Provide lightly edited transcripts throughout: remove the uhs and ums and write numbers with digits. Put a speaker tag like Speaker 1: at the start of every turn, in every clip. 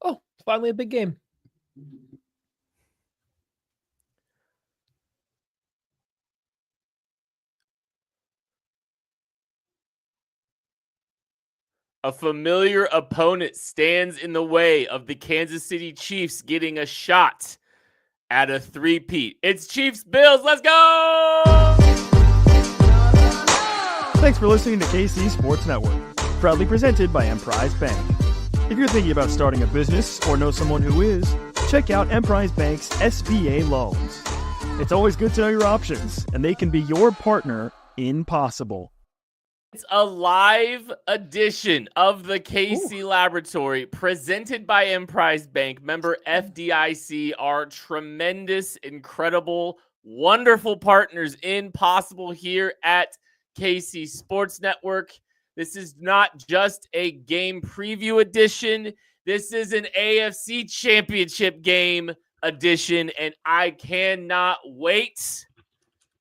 Speaker 1: Oh, finally a big game.
Speaker 2: A familiar opponent stands in the way of the Kansas City Chiefs getting a shot at a three-peat. It's Chiefs Bills. Let's go!
Speaker 3: Thanks for listening to KC Sports Network, proudly presented by Emprise Bank. If you're thinking about starting a business or know someone who is, check out Emprise Bank's SBA loans. It's always good to know your options, and they can be your partner in possible.
Speaker 2: It's a live edition of the KC Laboratory presented by Emprise Bank. Member FDIC, our tremendous, incredible, wonderful partners in possible here at KC Sports Network. This is not just a game preview edition. This is an AFC Championship game edition, and I cannot wait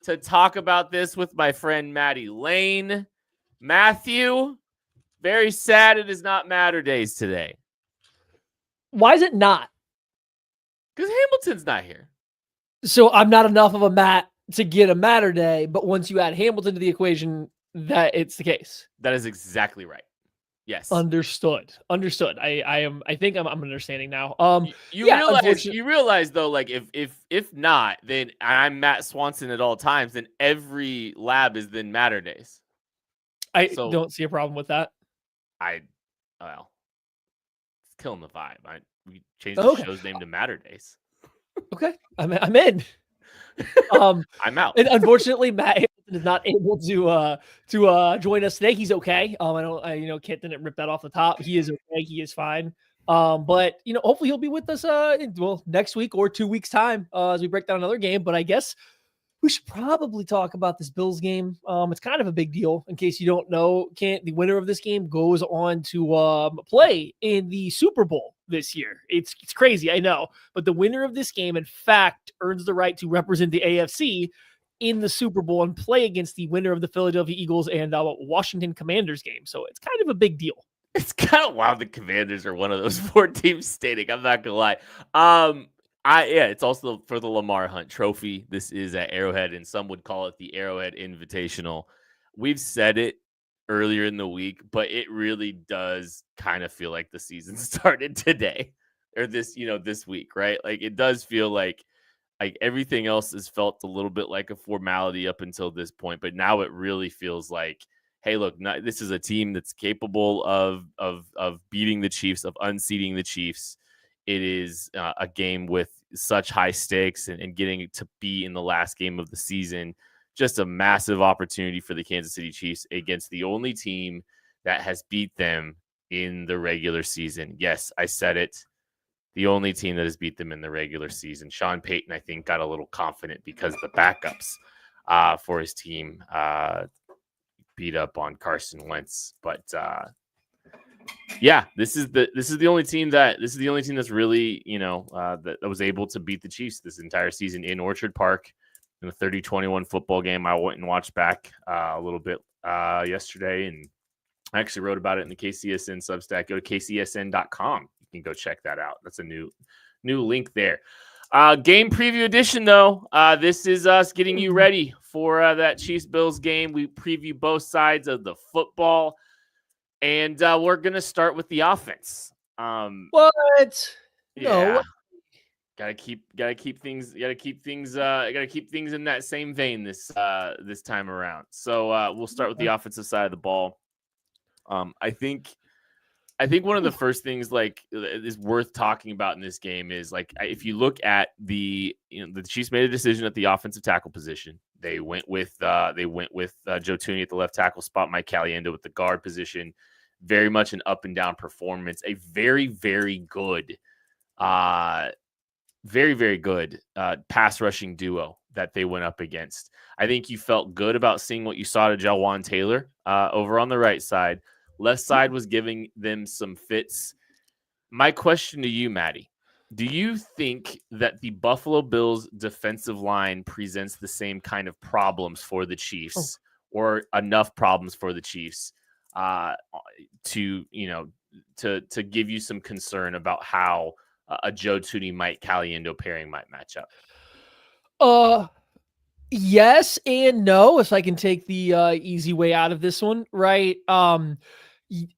Speaker 2: to talk about this with my friend Matt Lane. Matthew, very sad it is not Matter Days today.
Speaker 1: Why is it not?
Speaker 2: Because Hamilton's not here.
Speaker 1: So I'm not enough of a Matt to get a Matter Day, but once you add Hamilton to the equation, that it's the case.
Speaker 2: That is exactly right. Yes.
Speaker 1: Understood. I think I'm understanding now.
Speaker 2: You realize though, like if not, then I'm Matt Swanson at all times, then every lab is then Matter Days.
Speaker 1: I don't see a problem with that.
Speaker 2: It's killing the vibe. We changed the show's name to Matter Days.
Speaker 1: Okay, I'm in.
Speaker 2: I'm out.
Speaker 1: And unfortunately, Matt Hamilton is not able to join us today. He's okay. Kent didn't rip that off the top. He is okay. He is fine. But hopefully he'll be with us next week or 2 weeks time as we break down another game. But I guess we should probably talk about this Bills game. It's kind of a big deal. In case you don't know, the winner of this game goes on to play in the Super Bowl this year. It's crazy, I know. But the winner of this game, in fact, earns the right to represent the AFC in the Super Bowl and play against the winner of the Philadelphia Eagles and Washington Commanders game. So it's kind of a big deal.
Speaker 2: It's kind of wild the Commanders are one of those 4 teams standing. I'm not going to lie. It's also for the Lamar Hunt Trophy. This is at Arrowhead, and some would call it the Arrowhead Invitational. We've said it earlier in the week, but it really does kind of feel like the season started today or this week, right? Like it does feel like everything else has felt a little bit like a formality up until this point, but now it really feels like, hey, look, this is a team that's capable of beating the Chiefs, of unseating the Chiefs. It is a game with such high stakes and getting to be in the last game of the season. Just a massive opportunity for the Kansas City Chiefs against the only team that has beat them in the regular season. Yes, I said it. The only team that has beat them in the regular season. Sean Payton, I think, got a little confident because the backups for his team beat up on Carson Wentz. But this is the only team that's really, that was able to beat the Chiefs this entire season in Orchard Park in the 30-21 football game. I went and watched back a little bit yesterday, and I actually wrote about it in the KCSN Substack. Go to kcsn.com. You can go check that out. That's a new link there. Game preview edition, though. This is us getting you ready for that Chiefs-Bills game. We preview both sides of the football. And we're gonna start with the offense.
Speaker 1: What?
Speaker 2: Yeah. No. Gotta keep things in that same vein this time around. So we'll start with the offensive side of the ball. I think one of the first things is worth talking about in this game is if you look at the Chiefs made a decision at the offensive tackle position. They went with Joe Thuney at the left tackle spot, Mike Caliendo at the guard position. Very much an up and down performance. A very, very good, very, very good pass rushing duo that they went up against. I think you felt good about seeing what you saw to Jawan Taylor over on the right side. Left side was giving them some fits. My question to you, Maddie, do you think that the Buffalo Bills defensive line presents the same kind of problems for the Chiefs or enough problems for the Chiefs to to give you some concern about how a Joe Tooney Mike Caliendo pairing might match up?
Speaker 1: Yes and no, if I can take the easy way out of this one, right?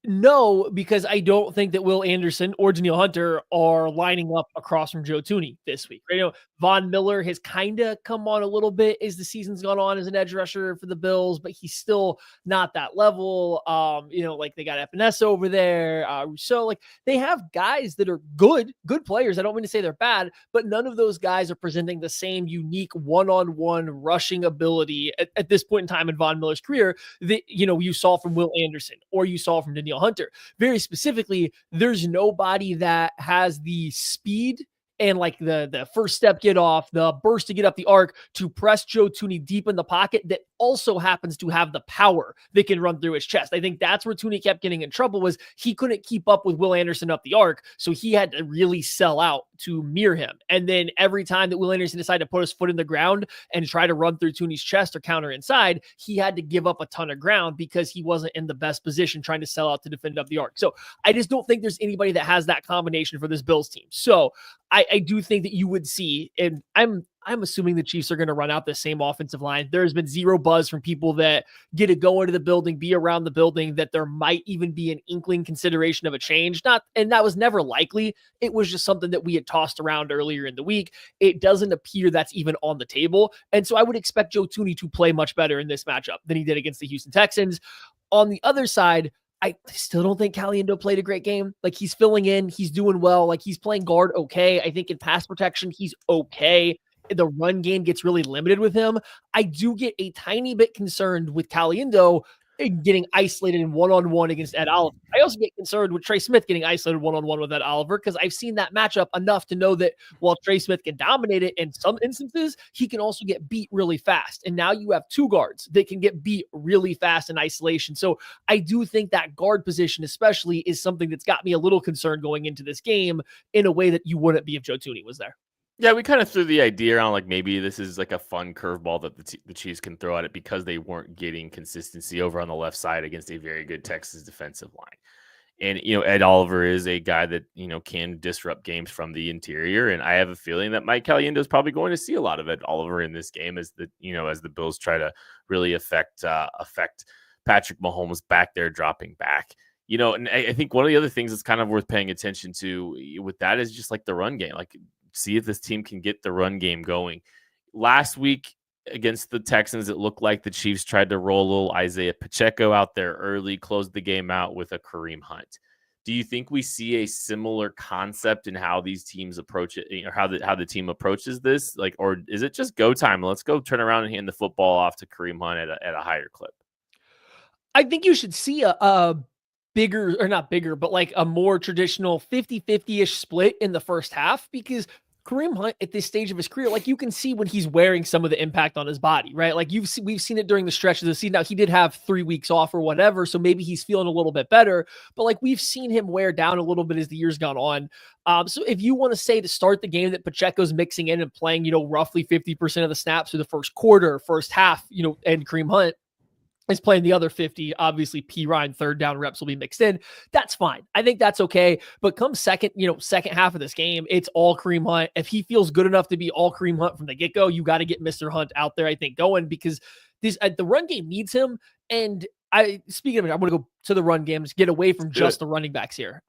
Speaker 1: No, because I don't think that Will Anderson or Danielle Hunter are lining up across from Joe Tooney this week. Right? Von Miller has kind of come on a little bit as the season's gone on as an edge rusher for the Bills, but he's still not that level. Like they got Epinesa over there. So like they have guys that are good players. I don't mean to say they're bad, but none of those guys are presenting the same unique one-on-one rushing ability at this point in time in Von Miller's career that, you saw from Will Anderson or you saw from Danielle Hunter. Very specifically, there's nobody that has the speed and like the first step get off, the burst to get up the arc to press Joe Tooney deep in the pocket that also happens to have the power that can run through his chest. I think that's where Tooney kept getting in trouble was he couldn't keep up with Will Anderson up the arc, so he had to really sell out to mirror him. And then every time that Will Anderson decided to put his foot in the ground and try to run through Tooney's chest or counter inside, he had to give up a ton of ground because he wasn't in the best position trying to sell out to defend up the arc. So I just don't think there's anybody that has that combination for this Bills team. So I do think that you would see, and I'm assuming the Chiefs are going to run out the same offensive line. There's been zero buzz from people that get to go into the building, be around the building, that there might even be an inkling consideration of a change. And that was never likely. It was just something that we had tossed around earlier in the week. It doesn't appear that's even on the table. And so I would expect Joe Tooney to play much better in this matchup than he did against the Houston Texans. On the other side, I still don't think Caliendo played a great game. Like he's filling in, he's doing well. Like he's playing guard okay. I think in pass protection, he's okay. The run game gets really limited with him. I do get a tiny bit concerned with Caliendo getting isolated in one-on-one against Ed Oliver. I also get concerned with Trey Smith getting isolated one-on-one with Ed Oliver because I've seen that matchup enough to know that while Trey Smith can dominate it in some instances, he can also get beat really fast. And now you have two guards that can get beat really fast in isolation. So I do think that guard position especially is something that's got me a little concerned going into this game in a way that you wouldn't be if Joe Tooney was there.
Speaker 2: Yeah, we kind of threw the idea around like maybe this is like a fun curveball that the Chiefs can throw at it because they weren't getting consistency over on the left side against a very good Texas defensive line. And, Ed Oliver is a guy that, can disrupt games from the interior. And I have a feeling that Mike Caliendo is probably going to see a lot of Ed Oliver in this game as the Bills try to really affect Patrick Mahomes back there dropping back. And I think one of the other things that's kind of worth paying attention to with that is just like the run game. Like, see if this team can get the run game going. Last week against the Texans, it looked like the Chiefs tried to roll a little Isaiah Pacheco out there early, closed the game out with a Kareem Hunt. Do you think we see a similar concept in how these teams approach it, or how the team approaches this? Like, or is it just go time? Let's go turn around and hand the football off to Kareem Hunt at a higher clip.
Speaker 1: I think you should see a bigger, or not bigger, but like a more traditional 50-50-ish split in the first half, because Kareem Hunt at this stage of his career, like you can see when he's wearing some of the impact on his body, right? Like we've seen it during the stretch of the season. Now he did have 3 weeks off or whatever, so maybe he's feeling a little bit better, but like we've seen him wear down a little bit as the years gone on. So if you want to say to start the game that Pacheco's mixing in and playing, roughly 50% of the snaps through the first quarter, first half, and Kareem Hunt is playing the other 50. Obviously, P. Ryan third down reps will be mixed in. That's fine. I think that's okay. But come second half of this game, it's all Kareem Hunt. If he feels good enough to be all Kareem Hunt from the get-go, you got to get Mr. Hunt out there, I think, going, because the run game needs him. And speaking of it, I want to go to the run games, get away from just the running backs here.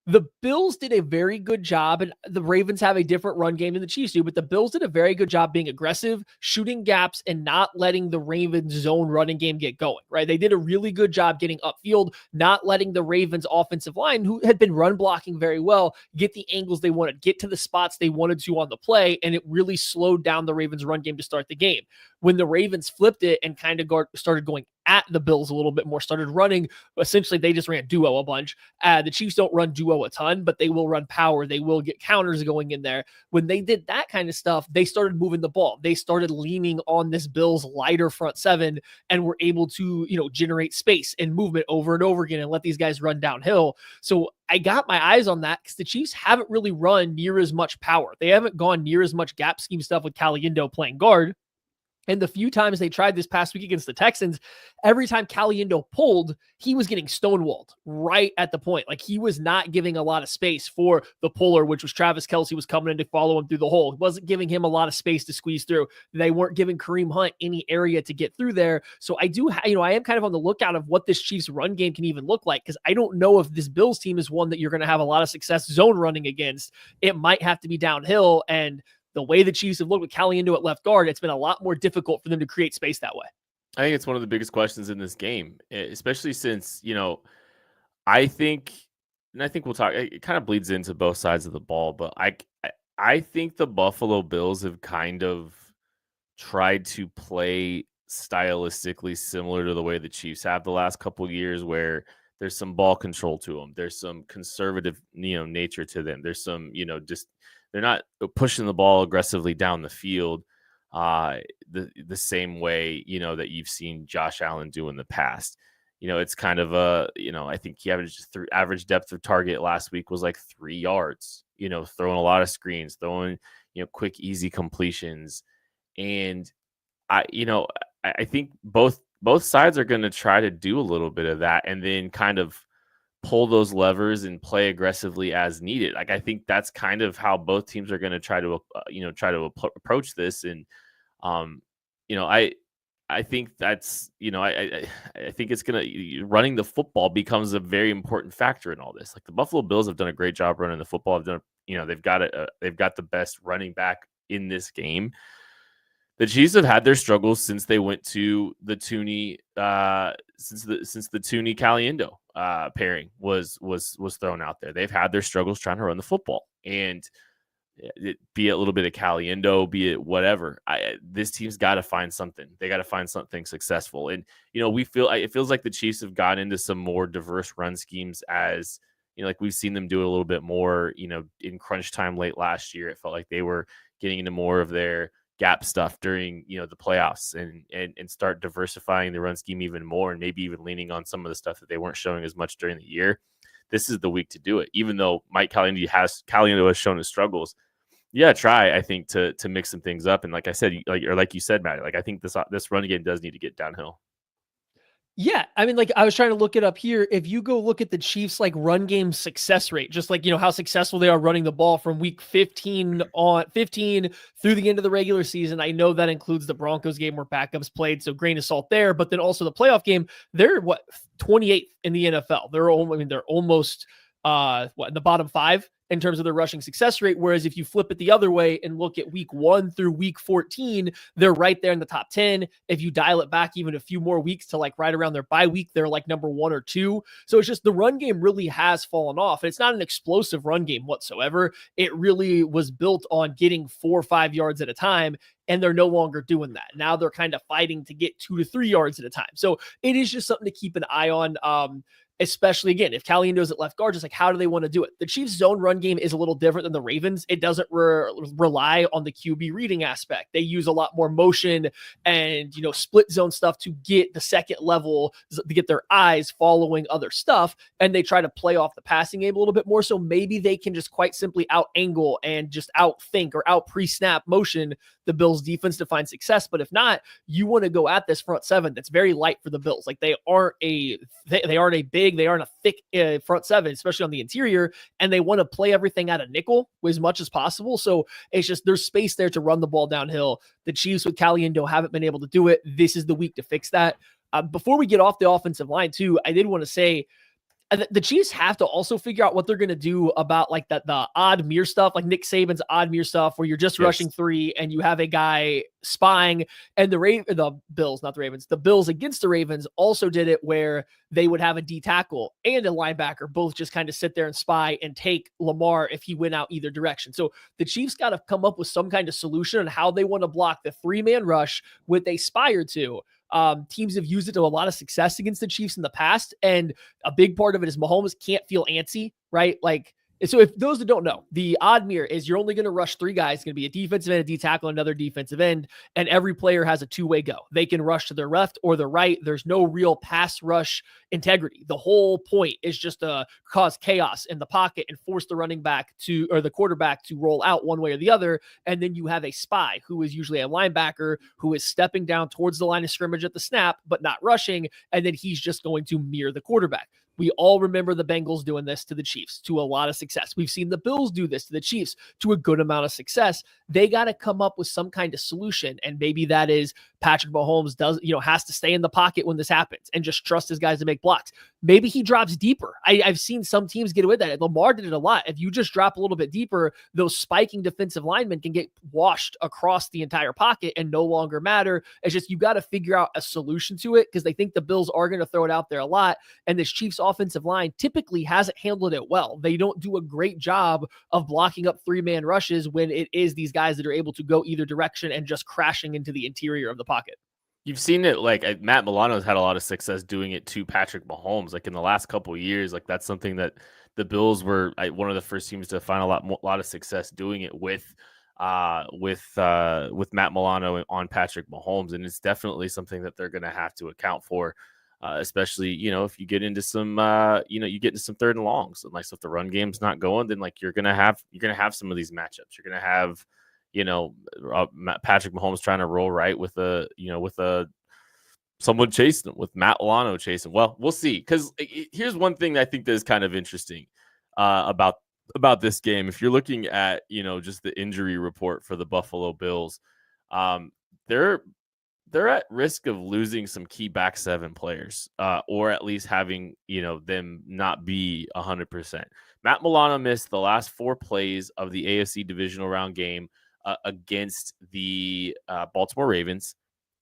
Speaker 1: The Bills did a very good job, and the Ravens have a different run game than the Chiefs do, but the Bills did a very good job being aggressive, shooting gaps, and not letting the Ravens zone running game get going, right? They did a really good job getting upfield, not letting the Ravens offensive line, who had been run blocking very well, get the angles they wanted, get to the spots they wanted to on the play, and it really slowed down the Ravens run game to start the game. When the Ravens flipped it and kind of started going at the Bills a little bit more, started running, essentially they just ran duo a bunch. The Chiefs don't run duo a ton, but they will run power. They will get counters going in there. When they did that kind of stuff, they started moving the ball. They started leaning on this Bills lighter front seven and were able to, generate space and movement over and over again and let these guys run downhill. So I got my eyes on that because the Chiefs haven't really run near as much power. They haven't gone near as much gap scheme stuff with Caliendo playing guard. And the few times they tried this past week against the Texans, every time Caliendo pulled, he was getting stonewalled right at the point. Like, he was not giving a lot of space for the puller, which was Travis Kelce, was coming in to follow him through the hole. He wasn't giving him a lot of space to squeeze through. They weren't giving Kareem Hunt any area to get through there. So I do, I am kind of on the lookout of what this Chiefs run game can even look like, because I don't know if this Bills team is one that you're going to have a lot of success zone running against. It might have to be downhill, and the way the Chiefs have looked with Caliendo at left guard, it's been a lot more difficult for them to create space that way.
Speaker 2: I think it's one of the biggest questions in this game, especially since, I think we'll talk, it kind of bleeds into both sides of the ball, but I think the Buffalo Bills have kind of tried to play stylistically similar to the way the Chiefs have the last couple of years, where there's some ball control to them. There's some conservative, nature to them. There's some, just, they're not pushing the ball aggressively down the field the same way, that you've seen Josh Allen do in the past. It's kind of I think he average depth of target last week was like 3 yards, throwing a lot of screens, throwing, quick, easy completions. And I think both sides are going to try to do a little bit of that, and then kind of pull those levers and play aggressively as needed. Like, I think that's kind of how both teams are going to try to approach this. And, I think that's, I think it's going to, running the football becomes a very important factor in all this. Like, the Buffalo Bills have done a great job running the football. They've got the best running back in this game. The Chiefs have had their struggles since they went to the Tooney, since the Tooney Caliendo pairing was thrown out there. They've had their struggles trying to run the football, and be it a little bit of Caliendo, be it whatever. This team's got to find something. They got to find something successful, and it feels like the Chiefs have gotten into some more diverse run schemes, as like we've seen them do it a little bit more. In crunch time late last year, it felt like they were getting into more of their gap stuff during the playoffs, and start diversifying the run scheme even more, and maybe even leaning on some of the stuff that they weren't showing as much during the year. This is the week to do it, even though Mike Caliendo has shown his struggles. Try, I think, to mix some things up. And like I said, like you said, Matt, like, I think this run game does need to get downhill.
Speaker 1: Yeah, I mean, like, I was trying to look it up here. If you go look at the Chiefs like run game success rate, just like, how successful they are running the ball from week 15 through the end of the regular season. I know that includes the Broncos game where backups played, so grain of salt there. But then also the playoff game, they're 28th in the NFL. They're almost in the bottom 5 in terms of their rushing success rate. Whereas if you flip it the other way and look at week 1 through week 14, they're right there in the top 10. If you dial it back even a few more weeks to like right around their bye week, they're like number 1 or 2. So it's just the run game really has fallen off. And it's not an explosive run game whatsoever. It really was built on getting 4 or 5 yards at a time. And they're no longer doing that. Now they're kind of fighting to get 2 to 3 yards at a time. So it is just something to keep an eye on. Especially, again, if Caliendo's at left guard, just like, how do they want to do it? The Chiefs' zone run game is a little different than the Ravens. It doesn't rely on the QB reading aspect. They use a lot more motion and, split zone stuff to get the second level, to get their eyes following other stuff. And they try to play off the passing game a little bit more. So maybe they can just quite simply out angle and just outthink or out pre-snap motion the Bills defense to find success. But if not, you want to go at this front seven that's very light for the Bills. Like, they aren't a thick front seven, especially on the interior, and they want to play everything out of nickel as much as possible. So it's just, there's space there to run the ball downhill. The Chiefs with Caliendo haven't been able to do it. This is the week to fix that. Before we get off the offensive line too, I did want to say, the Chiefs have to also figure out what they're going to do about like the odd mirror stuff, like Nick Saban's odd mirror stuff, where you're just rushing 3 and you have a guy spying. And the Bills against the Ravens also did it where they would have a D tackle and a linebacker both just kind of sit there and spy and take Lamar if he went out either direction. So the Chiefs got to come up with some kind of solution on how they want to block the 3-man rush with a spy or 2. Teams have used it to a lot of success against the Chiefs in the past. And a big part of it is Mahomes can't feel antsy, right? Like, So if those that don't know, the odd mirror is you're only going to rush 3 guys. It's going to be a defensive end, a D tackle, another defensive end, and every player has a two-way go. They can rush to their left or the right. There's no real pass rush integrity. The whole point is just to cause chaos in the pocket and force the running back or the quarterback to roll out one way or the other. And then you have a spy who is usually a linebacker who is stepping down towards the line of scrimmage at the snap, but not rushing. And then he's just going to mirror the quarterback. We all remember the Bengals doing this to the Chiefs to a lot of success. We've seen the Bills do this to the Chiefs to a good amount of success. They got to come up with some kind of solution. And maybe that is Patrick Mahomes has to stay in the pocket when this happens and just trust his guys to make blocks. Maybe he drops deeper. I've seen some teams get away with that. Lamar did it a lot. If you just drop a little bit deeper, those spiking defensive linemen can get washed across the entire pocket and no longer matter. It's just, you got to figure out a solution to it because they think the Bills are going to throw it out there a lot. And this Chiefs offensive line typically hasn't handled it well. They don't do a great job of blocking up 3-man rushes when it is these guys that are able to go either direction and just crashing into the interior of the pocket.
Speaker 2: You've seen it, like Matt Milano's had a lot of success doing it to Patrick Mahomes. Like in the last couple of years, like that's something that the Bills were one of the first teams to find a lot of success doing it with Matt Milano on Patrick Mahomes, and it's definitely something that they're going to have to account for, especially if you get into some you get into some 3rd and longs, and like so if the run game's not going, then like you're gonna have some of these matchups. You're gonna have Patrick Mahomes trying to roll right with someone chasing him, with Matt Milano chasing. Well, we'll see. Because here's one thing that I think that is kind of interesting about this game. If you're looking at just the injury report for the Buffalo Bills, they're at risk of losing some key back 7 players, or at least having them not be 100%. Matt Milano missed the last 4 plays of the AFC divisional round game against the Baltimore Ravens.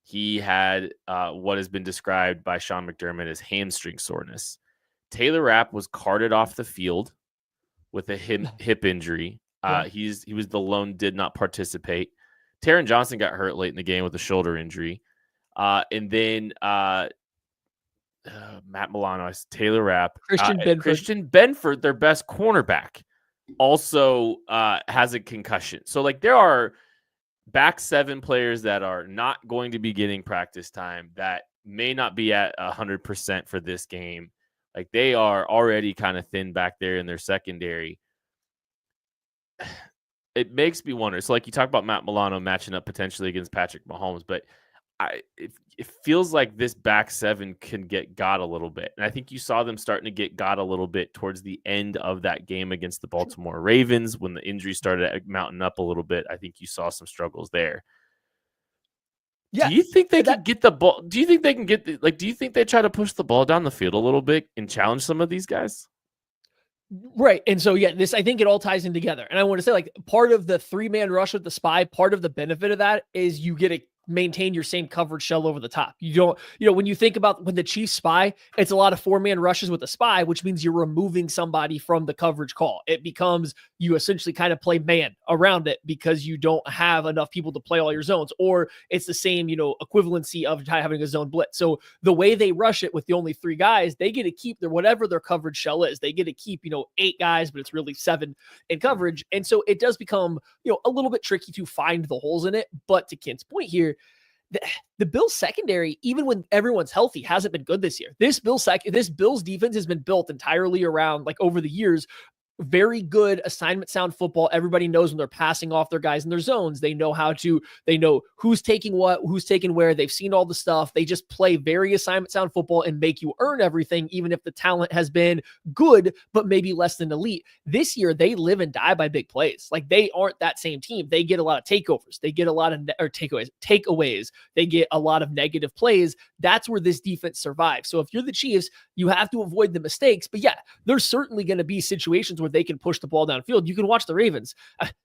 Speaker 2: He had what has been described by Sean McDermott as hamstring soreness. Taylor Rapp was carted off the field with a hip injury. He was the lone did not participate. Taron Johnson got hurt late in the game with a shoulder injury. And then Matt Milano, Taylor Rapp, Christian Benford, their best cornerback, also has a concussion. So like there are back 7 players that are not going to be getting practice time, that may not be at 100% for this game. Like they are already kind of thin back there in their secondary. It makes me wonder. So like you talk about Matt Milano matching up potentially against Patrick Mahomes, but it feels like this back 7 can get got a little bit. And I think you saw them starting to get got a little bit towards the end of that game against the Baltimore Ravens when the injury started mounting up a little bit. I think you saw some struggles there. Yeah. Do you think they could get the ball? Do you think they can get do you think they try to push the ball down the field a little bit and challenge some of these guys?
Speaker 1: Right. And so, I think it all ties in together. And I want to say, like, part of the 3-man rush with the spy, part of the benefit of that is you get a maintain your same coverage shell over the top. You don't, when you think about when the Chiefs spy, it's a lot of 4-man rushes with the spy, which means you're removing somebody from the coverage call. It becomes, you essentially kind of play man around it because you don't have enough people to play all your zones, or it's the same, equivalency of having a zone blitz. So the way they rush it with the only 3 guys, they get to keep whatever their coverage shell is. They get to keep, 8 guys, but it's really 7 in coverage. And so it does become, a little bit tricky to find the holes in it. But to Kent's point here, the Bills secondary, even when everyone's healthy, hasn't been good this year. This Bills defense has been built entirely around, like, over the years, very good assignment sound football. Everybody knows when they're passing off their guys in their zones. They know they know who's taking what, who's taking where. They've seen all the stuff. They just play very assignment sound football and make you earn everything, even if the talent has been good, but maybe less than elite. This year, they live and die by big plays. Like, they aren't that same team. They get a lot of takeovers. They get a lot of takeaways. They get a lot of negative plays. That's where this defense survives. So if you're the Chiefs, you have to avoid the mistakes. But yeah, there's certainly going to be situations where they can push the ball downfield. You can watch the Ravens.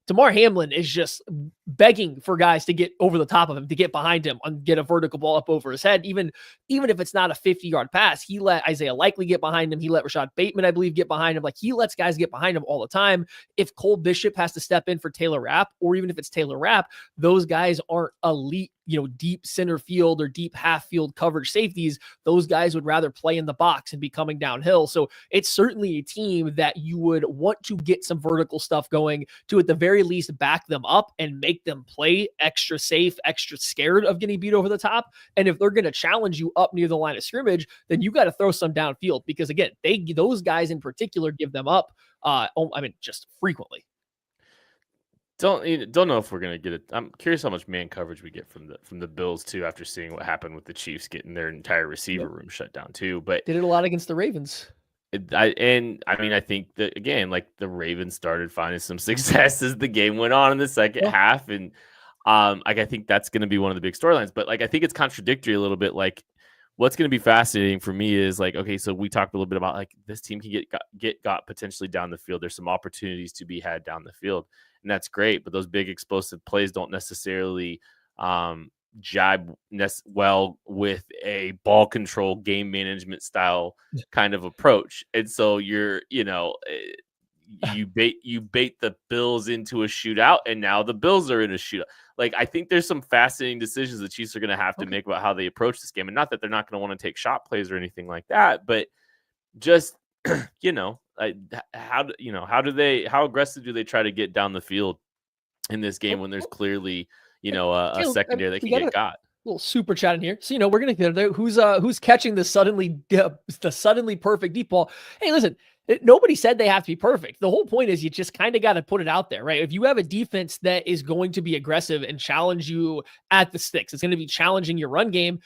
Speaker 1: Damar Hamlin is just begging for guys to get over the top of him, to get behind him and get a vertical ball up over his head. Even if it's not a 50-yard pass, he let Isaiah Likely get behind him. He let Rashad Bateman, I believe, get behind him. Like, he lets guys get behind him all the time. If Cole Bishop has to step in for Taylor Rapp, or even if it's Taylor Rapp, those guys aren't elite deep center field or deep half field coverage safeties. Those guys would rather play in the box and be coming downhill. So it's certainly a team that you would want to get some vertical stuff going to, at the very least, back them up and make them play extra safe, extra scared of getting beat over the top. And if they're going to challenge you up near the line of scrimmage, then you got to throw some downfield, because again, those guys in particular give them up. Just frequently.
Speaker 2: Don't know if we're gonna get it. I'm curious how much man coverage we get from the Bills too, after seeing what happened with the Chiefs getting their entire receiver room shut down too. But
Speaker 1: did it a lot against the Ravens.
Speaker 2: I think that, again, like, the Ravens started finding some success as the game went on in the second half, and I think that's going to be one of the big storylines. But like, I think it's contradictory a little bit. Like, what's going to be fascinating for me is, like, okay, so we talked a little bit about, like, this team can get potentially down the field. There's some opportunities to be had down the field, and that's great. But those big explosive plays don't necessarily jibe well with a ball control, game management style kind of approach. And so you bait the Bills into a shootout, and now the Bills are in a shootout. Like, I think there's some fascinating decisions the Chiefs are going to have to make about how they approach this game. And not that they're not going to want to take shot plays or anything like that, but just, how aggressive do they try to get down the field in this game when there's clearly, a secondary that can get got?
Speaker 1: Little super chat in here. So, we're going to get there. Who's catching the suddenly perfect deep ball? Hey, listen, nobody said they have to be perfect. The whole point is you just kind of got to put it out there, right? If you have a defense that is going to be aggressive and challenge you at the sticks, it's going to be challenging your run game.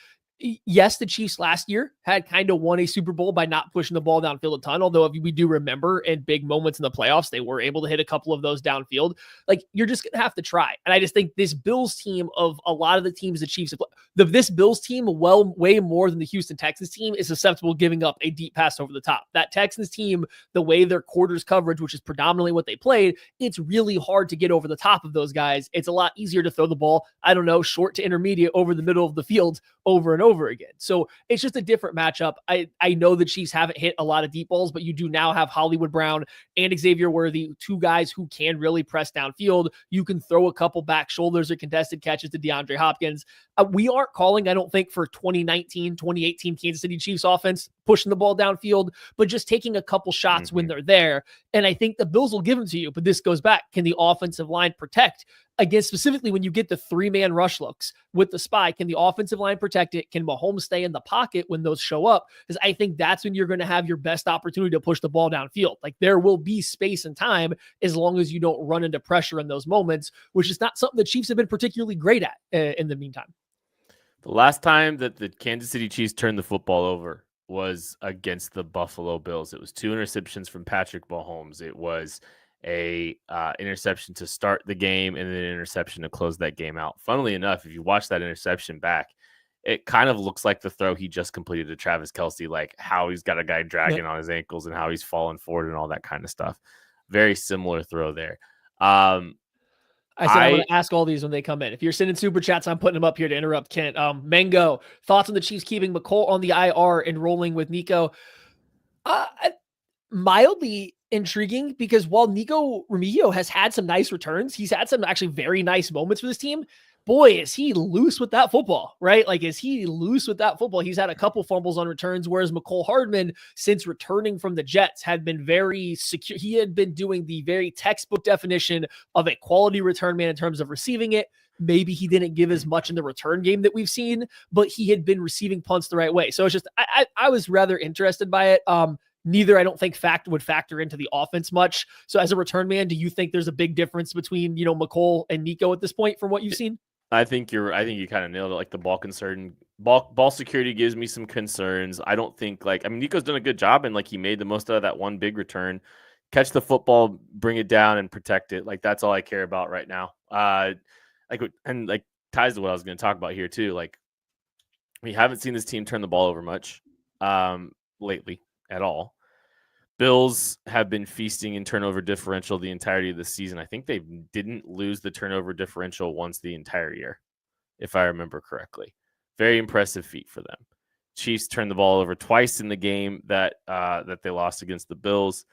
Speaker 1: Yes, the Chiefs last year had kind of won a Super Bowl by not pushing the ball downfield a ton. Although, if we do remember, in big moments in the playoffs, they were able to hit a couple of those downfield. Like, you're just going to have to try. And I just think this Bills team, of a lot of the teams the Chiefs have played, this Bills team, way more than the Houston Texans team, is susceptible to giving up a deep pass over the top. That Texans team, the way their quarters coverage, which is predominantly what they played, it's really hard to get over the top of those guys. It's a lot easier to throw the ball, short to intermediate over the middle of the field over and over again. So it's just a different matchup. I know the Chiefs haven't hit a lot of deep balls, but you do now have Hollywood Brown and Xavier Worthy, two guys who can really press downfield. You can throw a couple back shoulders or contested catches to DeAndre Hopkins. We aren't calling, I don't think, for 2019, 2018 Kansas City Chiefs offense pushing the ball downfield, but just taking a couple shots when they're there. And I think the Bills will give them to you, but this goes back. Can the offensive line protect against, specifically when you get the 3-man rush looks with the spy? Can the offensive line protect it? Can Mahomes stay in the pocket when those show up? Because I think that's when you're going to have your best opportunity to push the ball downfield. Like, there will be space and time as long as you don't run into pressure in those moments, which is not something the Chiefs have been particularly great at in the meantime.
Speaker 2: The last time that the Kansas City Chiefs turned the football over was against the Buffalo Bills. It was 2 interceptions from Patrick Mahomes. It was a interception to start the game and then an interception to close that game out. Funnily enough, if you watch that interception back, it kind of looks like the throw he just completed to Travis Kelce, like how he's got a guy dragging on his ankles and how he's falling forward and all that kind of stuff. Very similar throw there.
Speaker 1: I'm going to ask all these when they come in. If you're sending super chats, I'm putting them up here to interrupt Kent. Mango, thoughts on the Chiefs keeping McCole on the IR and rolling with Nico? Mildly intriguing, because while Nico Remigio has had some nice returns, he's had some actually very nice moments for this team. Boy, is he loose with that football, right? Like, is he loose with that football? He's had a couple fumbles on returns, whereas McCole Hardman, since returning from the Jets, had been very secure. He had been doing the very textbook definition of a quality return man in terms of receiving it. Maybe he didn't give as much in the return game that we've seen, but he had been receiving punts the right way. So it's just, I was rather interested by it. Neither, I don't think, would factor into the offense much. So as a return man, do you think there's a big difference between, McCole and Nico at this point from what you've seen?
Speaker 2: I think you kind of nailed it. Like, the ball security gives me some concerns. I don't think, Nico's done a good job, and he made the most out of that one big return. Catch the football, bring it down, and protect it. Like, that's all I care about right now. Ties to what I was going to talk about here too. We haven't seen this team turn the ball over much lately at all. Bills have been feasting in turnover differential the entirety of the season. I think they didn't lose the turnover differential once the entire year, if I remember correctly. Very impressive feat for them. Chiefs turned the ball over twice in the game that they lost against the Bills.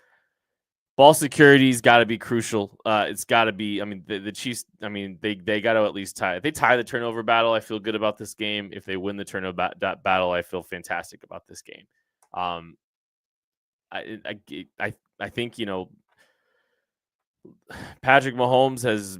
Speaker 2: Ball security's got to be crucial. It's got to be. I mean, the Chiefs. I mean, they got to at least tie. If they tie the turnover battle, I feel good about this game. If they win the turnover battle, I feel fantastic about this game. I think Patrick Mahomes has.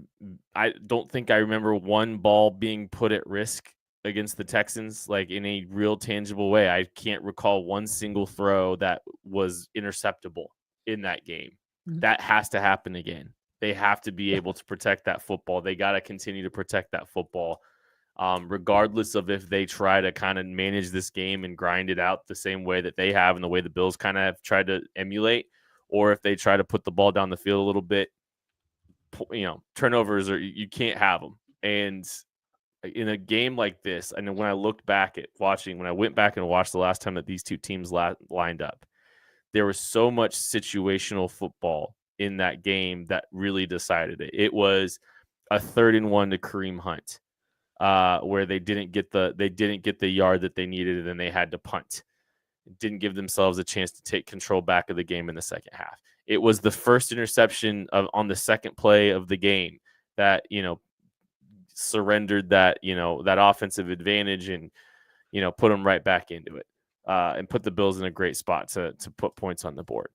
Speaker 2: I don't think I remember one ball being put at risk against the Texans, like in a real tangible way. I can't recall one single throw that was interceptable in that game. That has to happen again. They have to be able to protect that football. They got to continue to protect that football, regardless of if they try to kind of manage this game and grind it out the same way that they have and the way the Bills kind of have tried to emulate, or if they try to put the ball down the field a little bit. Turnovers you can't have them. And in a game like this, and when I looked back at when I went back and watched the last time that these two teams lined up, there was so much situational football in that game that really decided it. It was a 3rd and 1 to Kareem Hunt, where they didn't get the yard that they needed, and then they had to punt. Didn't give themselves a chance to take control back of the game in the second half. It was the first interception on the second play of the game that surrendered that offensive advantage and put them right back into it. And put the Bills in a great spot to put points on the board.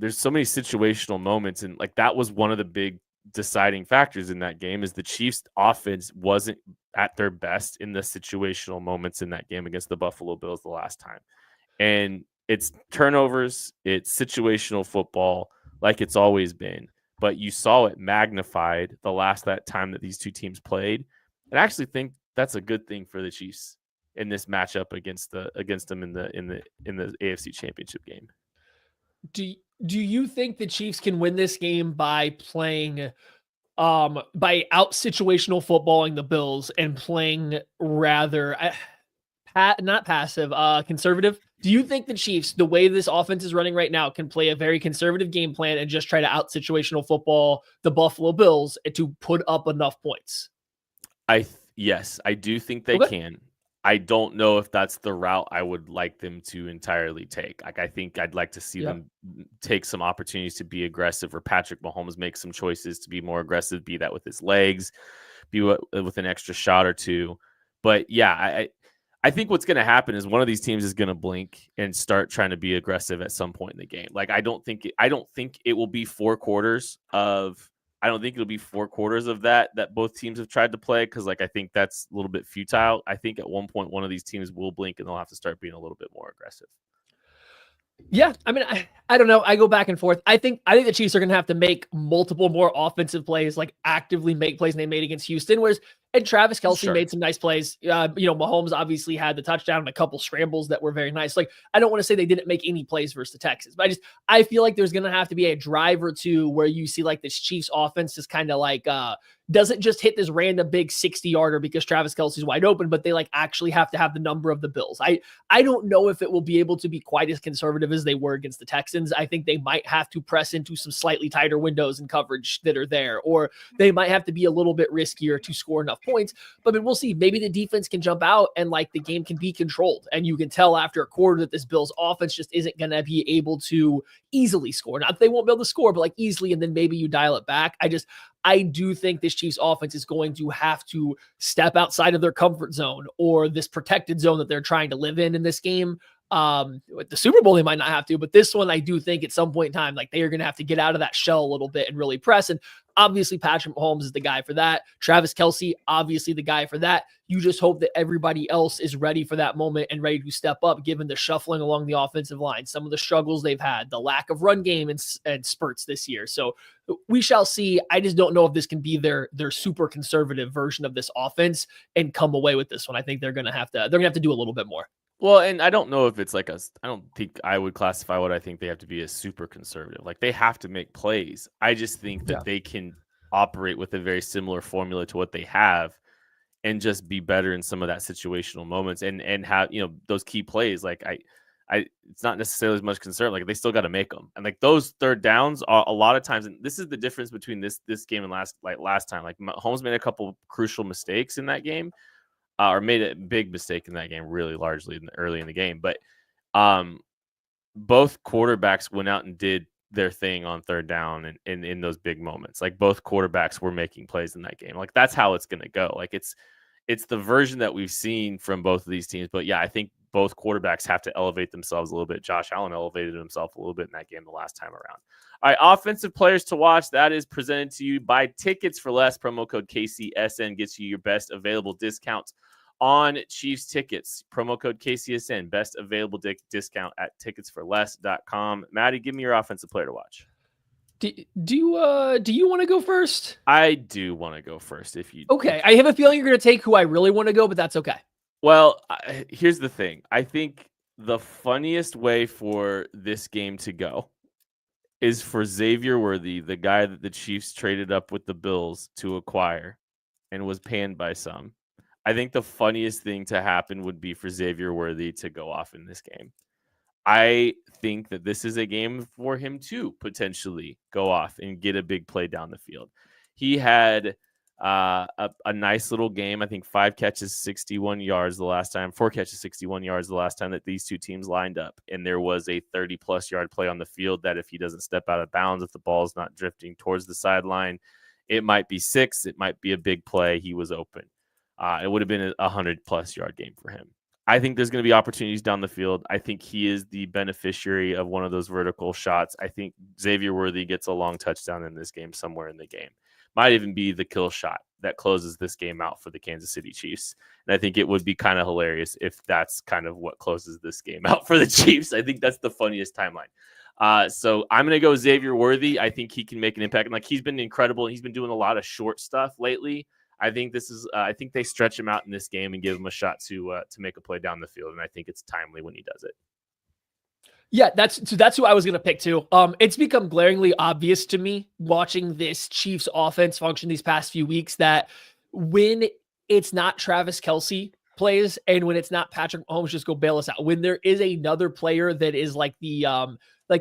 Speaker 2: There's so many situational moments, and like that was one of the big deciding factors in that game is the Chiefs' offense wasn't at their best in the situational moments in that game against the Buffalo Bills the last time. And it's turnovers, it's situational football like it's always been, but you saw it magnified that time that these two teams played. And I actually think that's a good thing for the Chiefs in this matchup against them in the AFC Championship game.
Speaker 1: Do you think the Chiefs can win this game by playing by out situational footballing the Bills and playing rather not passive, conservative? Do you think the Chiefs, the way this offense is running right now, can play a very conservative game plan and just try to out situational football the Buffalo Bills to put up enough points?
Speaker 2: Yes, I do think they can. I don't know if that's the route I would like them to entirely take. Like, I think I'd like to see them take some opportunities to be aggressive, or Patrick Mahomes make some choices to be more aggressive, be that with his legs, be with an extra shot or two. But yeah, I think what's going to happen is one of these teams is going to blink and start trying to be aggressive at some point in the game. Like, I don't think it will be 4 quarters of. I don't think it'll be 4 quarters of that both teams have tried to play, because I think that's a little bit futile. I think at one point one of these teams will blink and they'll have to start being a little bit more aggressive.
Speaker 1: Yeah, I mean, I don't know. I go back and forth. I think the Chiefs are going to have to make multiple more offensive plays, like actively make plays, and they made against Houston. And Travis Kelce made some nice plays. Mahomes obviously had the touchdown and a couple scrambles that were very nice. Like, I don't want to say they didn't make any plays versus the Texans, but I feel like there's going to have to be a drive or two where you see like this Chiefs offense is kind of like, doesn't just hit this random big 60-yarder because Travis Kelce's wide open, but they like actually have to have the number of the Bills. I don't know if it will be able to be quite as conservative as they were against the Texans. I think they might have to press into some slightly tighter windows and coverage that are there, or they might have to be a little bit riskier to score enough points. But I mean, we'll see. Maybe the defense can jump out and like the game can be controlled. And you can tell after a quarter that this Bills offense just isn't going to be able to easily score. Not that they won't be able to score, but like easily. And then maybe you dial it back. I do think this Chiefs offense is going to have to step outside of their comfort zone, or this protected zone that they're trying to live in this game. With the Super Bowl, they might not have to, but this one, I do think at some point in time, like they are going to have to get out of that shell a little bit and really press. And obviously Patrick Mahomes is the guy for that. Travis Kelce, obviously the guy for that. You just hope that everybody else is ready for that moment and ready to step up, given the shuffling along the offensive line, some of the struggles they've had, the lack of run game and spurts this year. So we shall see. I just don't know if this can be their super conservative version of this offense and come away with this one. I think they're going to have to do a little bit more.
Speaker 2: Well, and I don't know if it's like I don't think I would classify what I think they have to be as super conservative. Like, they have to make plays. I just think that they can operate with a very similar formula to what they have and just be better in some of that situational moments and have, those key plays. Like it's not necessarily as much concern. Like, they still got to make them. And like those third downs are a lot of times, and this is the difference between this game and last time. Like, Mahomes made a couple crucial mistakes in that game. Or made a big mistake in that game, really largely early in the game. But both quarterbacks went out and did their thing on third down and in those big moments. Like both quarterbacks were making plays in that game. Like that's how it's going to go. Like it's the version that we've seen from both of these teams. But yeah, I think both quarterbacks have to elevate themselves a little bit. Josh Allen elevated himself a little bit in that game the last time around. All right, offensive players to watch. That is presented to you by Tickets for Less. Promo code KCSN gets you your best available discounts on Chiefs tickets. Promo code KCSN, best available discount at ticketsforless.com. Maddie, give me your offensive player to watch.
Speaker 1: Do you want to go first?
Speaker 2: I do want to go first.
Speaker 1: Okay, I have a feeling you're going to take who I really want to go, but that's okay.
Speaker 2: Well, here's the thing. I think the funniest way for this game to go is for Xavier Worthy, the guy that the Chiefs traded up with the Bills to acquire and was panned by some. I think the funniest thing to happen would be for Xavier Worthy to go off in this game. I think that this is a game for him to potentially go off and get a big play down the field. He had a nice little game. I think 4 catches, 61 yards the last time that these two teams lined up. And there was a 30-plus yard play on the field that if he doesn't step out of bounds, if the ball is not drifting towards the sideline, it might be 6. It might be a big play. He was open. It would have been a 100-plus yard game for him. I think there's going to be opportunities down the field. I think he is the beneficiary of one of those vertical shots. I think Xavier Worthy gets a long touchdown in this game somewhere in the game. Might even be the kill shot that closes this game out for the Kansas City Chiefs. And I think it would be kind of hilarious if that's kind of what closes this game out for the Chiefs. I think that's the funniest timeline. So I'm going to go Xavier Worthy. I think he can make an impact. And like he's been incredible. He's been doing a lot of short stuff lately. I think I think they stretch him out in this game and give him a shot to make a play down the field, and I think it's timely when he does it.
Speaker 1: Yeah, that's who I was going to pick too. It's become glaringly obvious to me watching this Chiefs offense function these past few weeks that when it's not Travis Kelce plays and when it's not Patrick Mahomes just go bail us out, when there is another player that is like the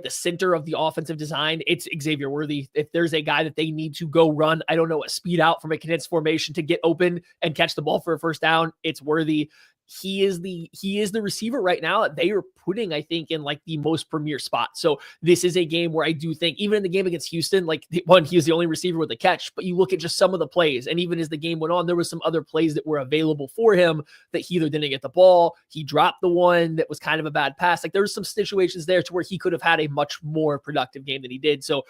Speaker 1: center of the offensive design, it's Xavier Worthy. If there's a guy that they need to go run, I don't know, a speed out from a condensed formation to get open and catch the ball for a first down, it's Worthy. He is the receiver right now that they are putting, I think, in like the most premier spot. So this is a game where I do think, even in the game against Houston, like he was the only receiver with a catch, but you look at just some of the plays, and even as the game went on, there was some other plays that were available for him that he either didn't get the ball, he dropped the one that was kind of a bad pass. Like there was some situations there to where he could have had a much more productive game than he did. So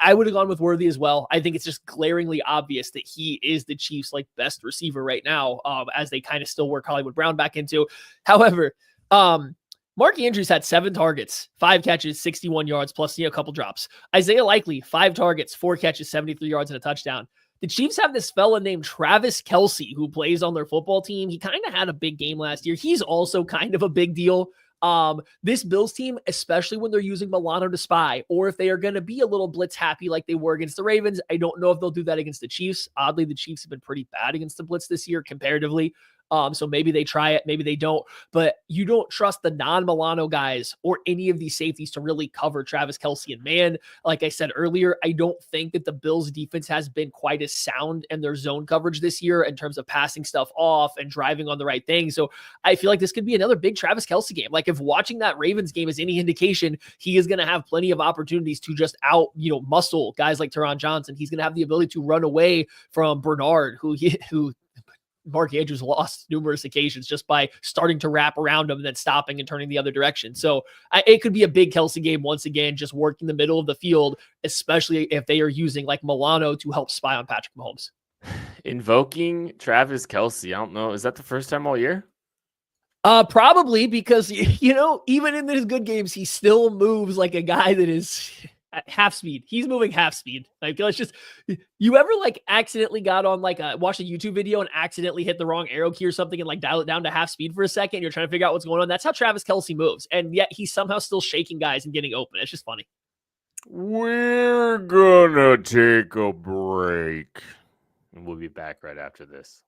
Speaker 1: I would have gone with Worthy as well. I think it's just glaringly obvious that he is the Chiefs' like best receiver right now, as they kind of still work Hollywood Brown back into. However, Mark Andrews had 7 targets, 5 catches, 61 yards, plus a couple drops. Isaiah Likely, 5 targets, 4 catches, 73 yards, and a touchdown. The Chiefs have this fella named Travis Kelce who plays on their football team. He kind of had a big game last year. He's also kind of a big deal. This Bills team, especially when they're using Milano to spy, or if they are going to be a little blitz happy like they were against the Ravens, I don't know if they'll do that against the Chiefs. Oddly, the Chiefs have been pretty bad against the blitz this year comparatively. So maybe they try it, maybe they don't, but you don't trust the non-Milano guys or any of these safeties to really cover Travis Kelce and man. Like I said earlier, I don't think that the Bills defense has been quite as sound in their zone coverage this year in terms of passing stuff off and driving on the right thing. So I feel like this could be another big Travis Kelce game. Like if watching that Ravens game is any indication, he is going to have plenty of opportunities to just muscle guys like Teron Johnson. He's going to have the ability to run away from Bernard, who Mark Andrews lost numerous occasions just by starting to wrap around him and then stopping and turning the other direction. So it could be a big Kelce game once again, just working the middle of the field, especially if they are using like Milano to help spy on Patrick Mahomes.
Speaker 2: Invoking Travis Kelce, I don't know. Is that the first time all year?
Speaker 1: Probably because, even in his good games, he still moves like a guy that is at half speed. He's moving half speed. Like, it's just, you ever like accidentally got on like watched a YouTube video and accidentally hit the wrong arrow key or something and like dial it down to half speed for a second? You're trying to figure out what's going on. That's how Travis Kelce moves. And yet he's somehow still shaking guys and getting open. It's just funny.
Speaker 2: We're gonna take a break. And we'll be back right after this.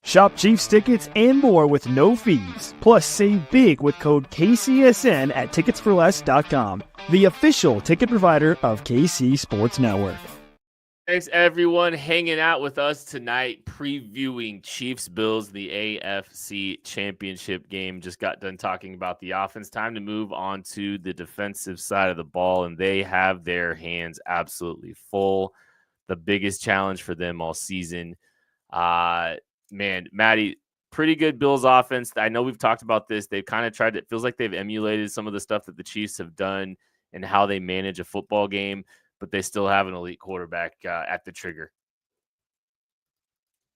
Speaker 3: Shop Chiefs tickets and more with no fees. Plus, save big with code KCSN at ticketsforless.com, the official ticket provider of KC Sports Network.
Speaker 2: Thanks, everyone, hanging out with us tonight, previewing Chiefs-Bills, the AFC Championship game. Just got done talking about the offense. Time to move on to the defensive side of the ball, and they have their hands absolutely full. The biggest challenge for them all season. Man, Maddie, pretty good Bills offense. I know we've talked about this. They've kind of tried to, it feels like they've emulated some of the stuff that the Chiefs have done and how they manage a football game, but they still have an elite quarterback at the trigger.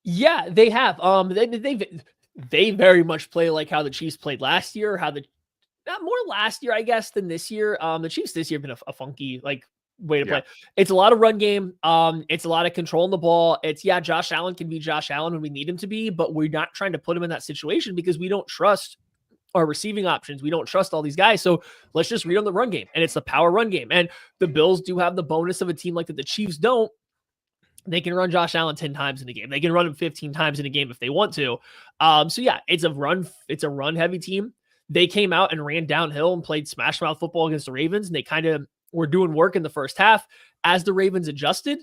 Speaker 1: Yeah, they have. They very much play like how the Chiefs played last year. Not more last year, I guess, than this year. The Chiefs this year have been a funky way to play. It's a lot of run game. It's a lot of controlling the ball. Josh Allen can be Josh Allen when we need him to be, but we're not trying to put him in that situation because we don't trust our receiving options. We don't trust all these guys. So let's just read on the run game. And it's the power run game. And the Bills do have the bonus of a team like that. The Chiefs don't. They can run Josh Allen 10 times in a game. They can run him 15 times in a game if they want to. It's a run heavy team. They came out and ran downhill and played smash mouth football against the Ravens. And they kind of were doing work in the first half. As the Ravens adjusted,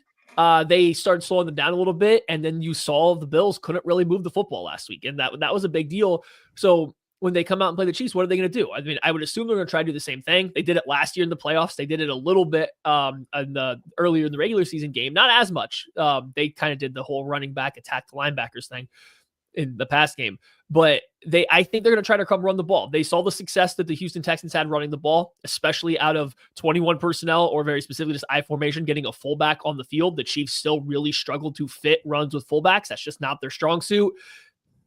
Speaker 1: they started slowing them down a little bit. And then you saw the Bills couldn't really move the football last week. And that was a big deal. So when they come out and play the Chiefs, what are they going to do? I mean, I would assume they're going to try to do the same thing. They did it last year in the playoffs. They did it a little bit earlier in the regular season game, not as much. They kind of did the whole running back, attack the linebackers thing in the past game. But I think they're going to try to come run the ball. They saw the success that the Houston Texans had running the ball, especially out of 21 personnel, or very specifically just I formation, getting a fullback on the field. The Chiefs still really struggled to fit runs with fullbacks. That's just not their strong suit.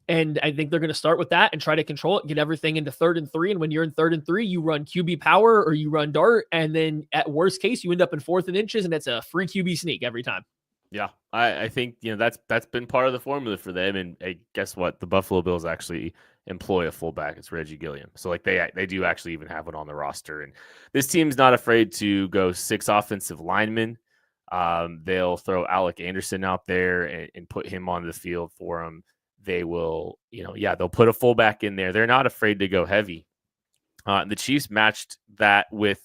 Speaker 1: And I think they're going to start with that and try to control it, get everything into 3rd and 3. And when you're in 3rd and 3, you run QB power or you run dart. And then at worst case, you end up in 4th and inches, and it's a free QB sneak every time.
Speaker 2: Yeah, I think that's been part of the formula for them. And guess what? The Buffalo Bills actually employ a fullback. It's Reggie Gilliam. So they do actually even have one on the roster. And this team's not afraid to go 6 offensive linemen. They'll throw Alec Anderson out there and put him on the field for them. They will, they'll put a fullback in there. They're not afraid to go heavy. The Chiefs matched that with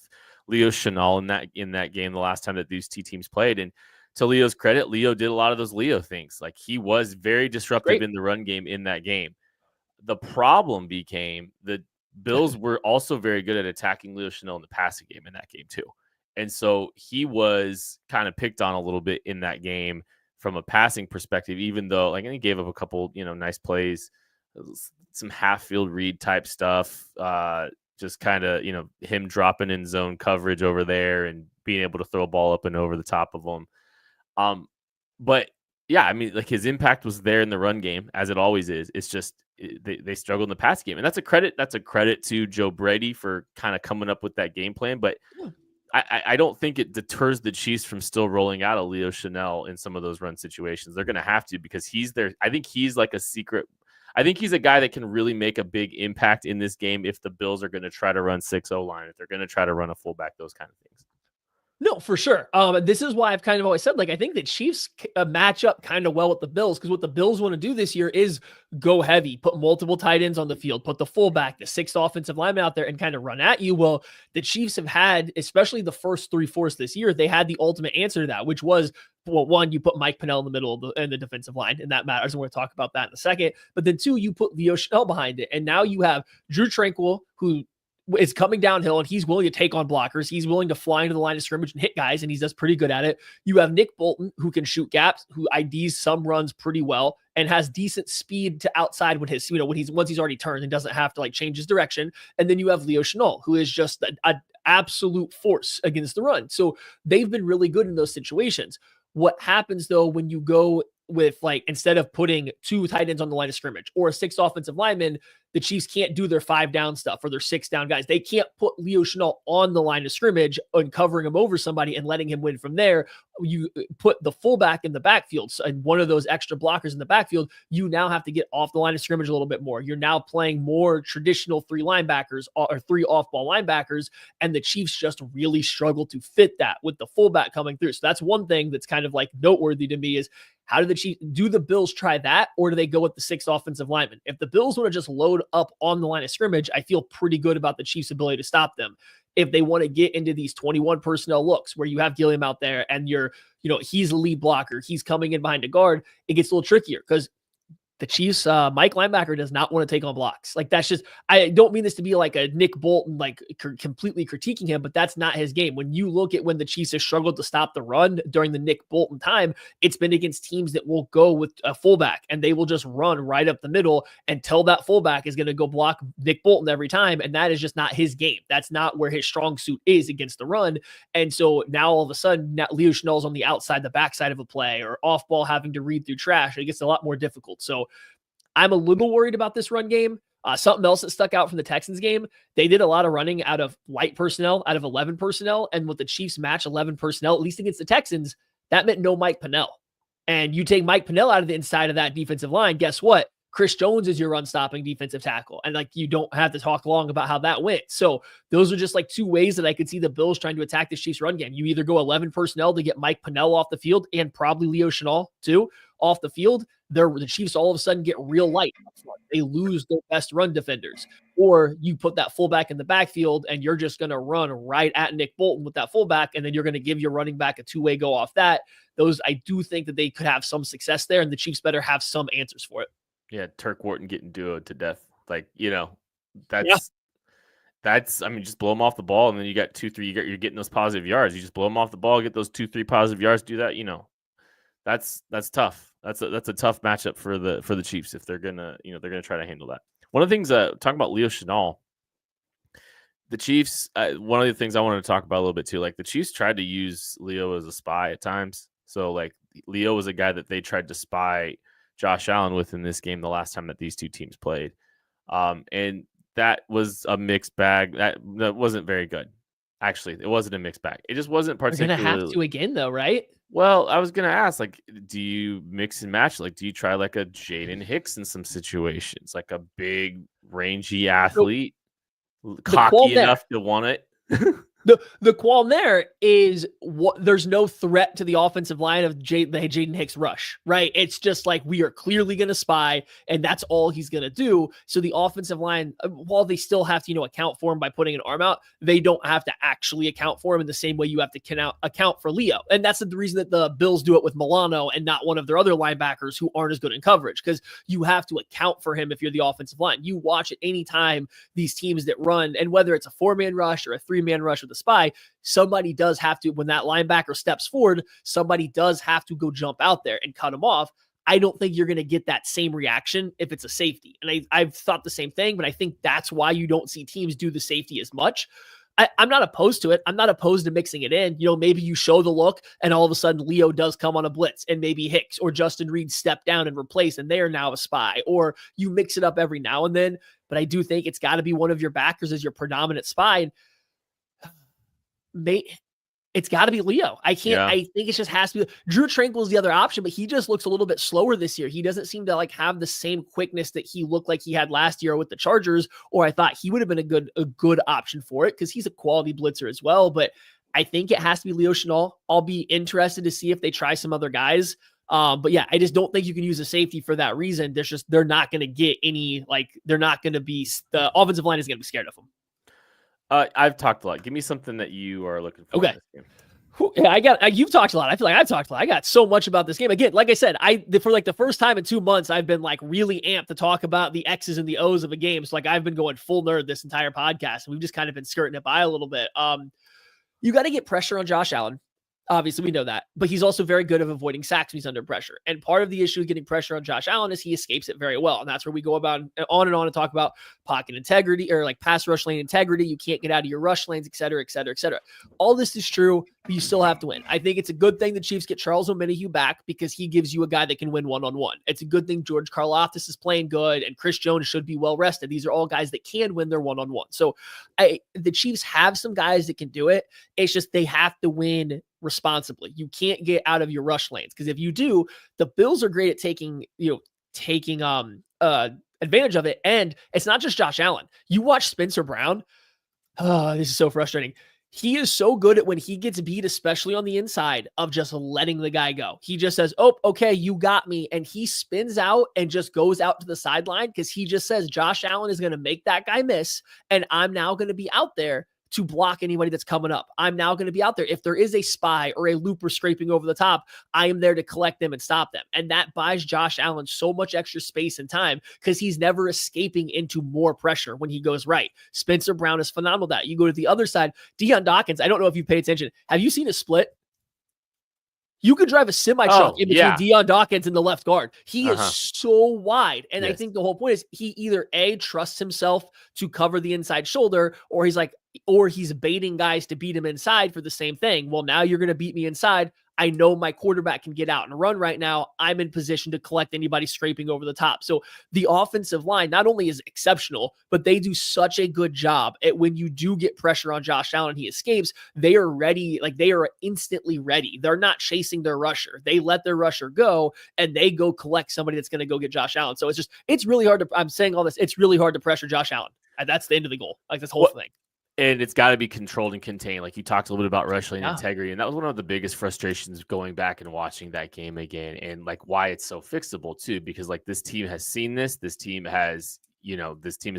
Speaker 2: Leo Chenal in that game the last time that these two teams played. And to Leo's credit, Leo did a lot of those Leo things. Like, he was very disruptive in the run game in that game. The problem became the Bills were also very good at attacking Leo Chenal in the passing game in that game too. And so he was kind of picked on a little bit in that game from a passing perspective, even though he gave up a couple, nice plays, some half field read type stuff, just kind of, him dropping in zone coverage over there and being able to throw a ball up and over the top of them. But yeah, I mean, his impact was there in the run game, as it always is. It's just they struggled in the pass game, and that's a credit to Joe Brady for kind of coming up with that game plan. But I don't think it deters the Chiefs from still rolling out a Leo Chenal in some of those run situations. They're going to have to, because he's there. I think he's like a secret. I think he's a guy that can really make a big impact in this game if the Bills are going to try to run 6-0 line, if they're going to try to run a fullback, those kind of things.
Speaker 1: No, for sure. This is why I've kind of always said, I think the Chiefs match up kind of well with the Bills, because what the Bills want to do this year is go heavy, put multiple tight ends on the field, put the fullback, the 6th offensive lineman out there and kind of run at you. Well, the Chiefs have had, especially the first 3/4 this year, they had the ultimate answer to that, which was, well, 1, you put Mike Pennell in the middle of the defensive line, and that matters. And we're going to talk about that in a second. But then 2, you put Leo Chenal behind it. And now you have Drew Tranquill, who is coming downhill, and he's willing to take on blockers. He's willing to fly into the line of scrimmage and hit guys, and he does pretty good at it. You have Nick Bolton, who can shoot gaps, who IDs some runs pretty well, and has decent speed to outside when once he's already turned and doesn't have to change his direction. And then you have Leo Chenal, who is just an absolute force against the run. So they've been really good in those situations. What happens though when you go with instead of putting 2 tight ends on the line of scrimmage or a 6 offensive lineman, the Chiefs can't do their 5 down stuff or their 6 down guys. They can't put Leo Chenal on the line of scrimmage and covering him over somebody and letting him win from there. You put the fullback in the backfield and one of those extra blockers in the backfield. You now have to get off the line of scrimmage a little bit more. You're now playing more traditional 3 linebackers or 3 off-ball linebackers, and the Chiefs just really struggle to fit that with the fullback coming through. So that's one thing that's kind of noteworthy to me is, how do the Bills try that, or do they go with the 6 offensive linemen? If the Bills want to just load up on the line of scrimmage, I feel pretty good about the Chiefs' ability to stop them. if they want to get into these 21 personnel looks where you have Gilliam out there and he's the lead blocker, he's coming in behind a guard, it gets a little trickier because the Chiefs, Mike linebacker does not want to take on blocks. Like that's just, I don't mean this to be like a Nick Bolton, like completely critiquing him, but that's not his game. When you look at when the Chiefs have struggled to stop the run during the Nick Bolton time, it's been against teams that will go with a fullback and they will just run right up the middle and tell that fullback is going to go block Nick Bolton every time. And that is just not his game. That's not where his strong suit is against the run. And so now all of a sudden, Leo Chenal's on the outside, the backside of a play or off ball having to read through trash. It gets a lot more difficult. So I'm a little worried about this run game. Something else that stuck out from the Texans game, they did a lot of running out of light personnel, out of 11 personnel. And with the Chiefs match 11 personnel, at least against the Texans, that meant no Mike Pennell. And you take Mike Pennell out of the inside of that defensive line, guess what? Chris Jones is your run stopping defensive tackle. And like, you don't have to talk long about how that went. So those are just like two ways that I could see the Bills trying to attack the Chiefs run game. You either go 11 personnel to get Mike Pennell off the field and probably Leo Chenal too off the field. The Chiefs all of a sudden get real light. They lose their best run defenders. Or you put that fullback in the backfield and you're just going to run right at Nick Bolton with that fullback, and then you're going to give your running back a two-way go off that. Those, I do think that they could have some success there, and the Chiefs better have some answers for it.
Speaker 2: Yeah, Turk Wharton getting duoed to death. Like, that's, I mean, just blow them off the ball, and then you got 2-3, you're getting those positive yards. You just blow them off the ball, get those 2-3 positive yards, do that, that's tough. That's a tough matchup for the Chiefs if they're gonna try to handle that. One of the things talking about Leo Chenal, the Chiefs. One of the things I wanted to talk about a little bit too, like the Chiefs tried to use Leo as a spy at times. So like Leo was a guy that they tried to spy Josh Allen with in this game the last time that these two teams played, and that was a mixed bag. That wasn't very good. Actually, it wasn't a mixed bag. It just wasn't particularly.
Speaker 1: We're gonna have to again, though, right?
Speaker 2: Well, I was gonna ask, like, do you mix and match? Like, do you try like a Jaden Hicks in some situations, like a big, rangy athlete, cocky enough to want it?
Speaker 1: The qualm there is there's no threat to the offensive line of the Jaden Hicks rush, right? It's just like we are clearly going to spy, and that's all he's going to do. So the offensive line, while they still have to account for him by putting an arm out, they don't have to actually account for him in the same way you have to account for Leo. And that's the reason that the Bills do it with Milano and not one of their other linebackers who aren't as good in coverage, because you have to account for him if you're the offensive line. You watch at any time these teams that run, and whether it's a 4-man rush or a 3-man rush with a spy, somebody does have to, when that linebacker steps forward, somebody does have to go jump out there and cut him off. I don't think you're going to get that same reaction if it's a safety. And I've thought the same thing, but I think that's why you don't see teams do the safety as much. I'm not opposed to it. I'm not opposed to mixing it in. Maybe you show the look and all of a sudden Leo does come on a blitz and maybe Hicks or Justin Reed step down and replace, and they are now a spy, or you mix it up every now and then. But I do think it's got to be one of your backers as your predominant spy. It's got to be Leo. I can't. Yeah. I think it just has to be. Drew Tranquil is the other option, but he just looks a little bit slower this year. He doesn't seem to have the same quickness that he looked like he had last year with the Chargers, or I thought he would have been a good option for it because he's a quality blitzer as well. But I think it has to be Leo Chenal. I'll be interested to see if they try some other guys. But yeah, I just don't think you can use a safety for that reason. They're not going to get any, they're not going to be, the offensive line is going to be scared of them.
Speaker 2: I've talked a lot. Give me something that you are looking for.
Speaker 1: Okay. In this game. Yeah, you've talked a lot. I feel like I've talked a lot. I got so much about this game. Again, like I said, for the first time in 2 months, I've been really amped to talk about the X's and the O's of a game. So I've been going full nerd this entire podcast, and we've just kind of been skirting it by a little bit. You got to get pressure on Josh Allen. Obviously, we know that, but he's also very good at avoiding sacks when he's under pressure. And part of the issue of getting pressure on Josh Allen is he escapes it very well. And that's where we go about on and talk about pocket integrity or pass rush lane integrity. You can't get out of your rush lanes, et cetera, et cetera, et cetera. All this is true, but you still have to win. I think it's a good thing the Chiefs get Charles Omenihu back because he gives you a guy that can win one-on-one. It's a good thing George Karlaftis is playing good and Chris Jones should be well rested. These are all guys that can win their one-on-one. So the Chiefs have some guys that can do it. It's just they have to win responsibly. You can't get out of your rush lanes because if you do, the Bills are great at taking advantage of it. And it's not just Josh Allen. You watch Spencer Brown. Oh, this is so frustrating. He is so good at when he gets beat, especially on the inside, of just letting the guy go. He just says, oh, okay, you got me. And he spins out and just goes out to the sideline because he just says Josh Allen is going to make that guy miss. And I'm now going to be out there to block anybody that's coming up. I'm now going to be out there. If there is a spy or a looper scraping over the top, I am there to collect them and stop them. And that buys Josh Allen so much extra space and time because he's never escaping into more pressure when he goes right. Spencer Brown is phenomenal at that. You go to the other side, Deion Dawkins, I don't know if you pay attention. Have you seen a split? You could drive a semi-truck in between Deion Dawkins and the left guard. He is so wide. And I think the whole point is he either A, trusts himself to cover the inside shoulder, or he's baiting guys to beat him inside for the same thing. Well, now you're going to beat me inside. I know my quarterback can get out and run right now. I'm in position to collect anybody scraping over the top. So the offensive line not only is exceptional, but they do such a good job at when you do get pressure on Josh Allen and he escapes, they are ready. Like they are instantly ready. They're not chasing their rusher. They let their rusher go and they go collect somebody that's going to go get Josh Allen. So it's really hard to, I'm saying all this, it's really hard to pressure Josh Allen. And that's the end of the goal. Like this whole thing.
Speaker 2: And it's got to be controlled and contained. Like you talked a little bit about rush lane integrity, and that was one of the biggest frustrations going back and watching that game again, and like why it's so fixable too. Because like this team has seen this team has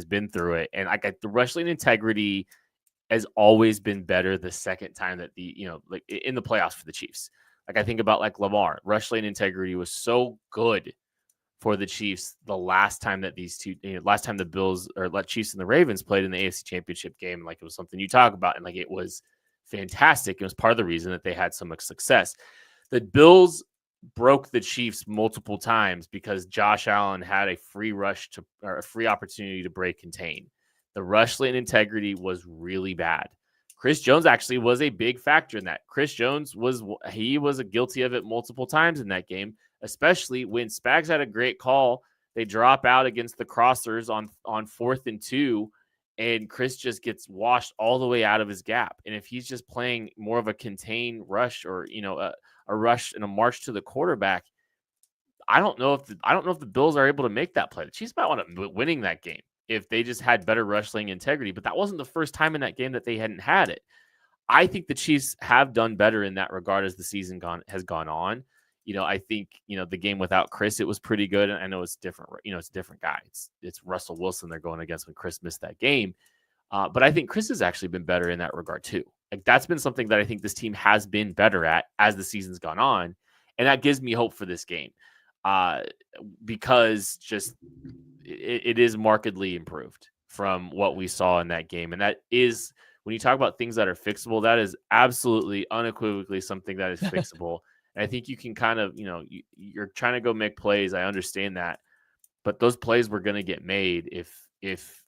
Speaker 2: been through it, and like the rush lane integrity has always been better the second time that like in the playoffs for the Chiefs. Like I think about like Lamar, rush lane integrity was so good for the Chiefs the last time that last time the Bills or Chiefs and the Ravens played in the AFC Championship game. Like it was something you talk about, and like it was fantastic. It was part of the reason that they had so much success. The Bills broke the Chiefs multiple times because Josh Allen had a free opportunity to break contain. The rush lane integrity was really bad. Chris Jones actually was a big factor in that. Chris Jones was guilty of it multiple times in that game, especially when Spags had a great call. They drop out against the crossers on 4th and 2, and Chris just gets washed all the way out of his gap. And if he's just playing more of a contained rush or a rush and a march to the quarterback, I don't know if the Bills are able to make that play. The Chiefs might want to winning that game if they just had better rush lane integrity, but that wasn't the first time in that game that they hadn't had it. I think the Chiefs have done better in that regard as the season has gone on. I think, the game without Chris, it was pretty good. And I know it's different. It's a different guy. It's Russell Wilson they're going against when Chris missed that game. But I think Chris has actually been better in that regard too. Like that's been something that I think this team has been better at as the season's gone on. And that gives me hope for this game because just it is markedly improved from what we saw in that game. And that is, when you talk about things that are fixable, that is absolutely unequivocally something that is fixable. And I think you can kind of, you're trying to go make plays. I understand that, but those plays were going to get made if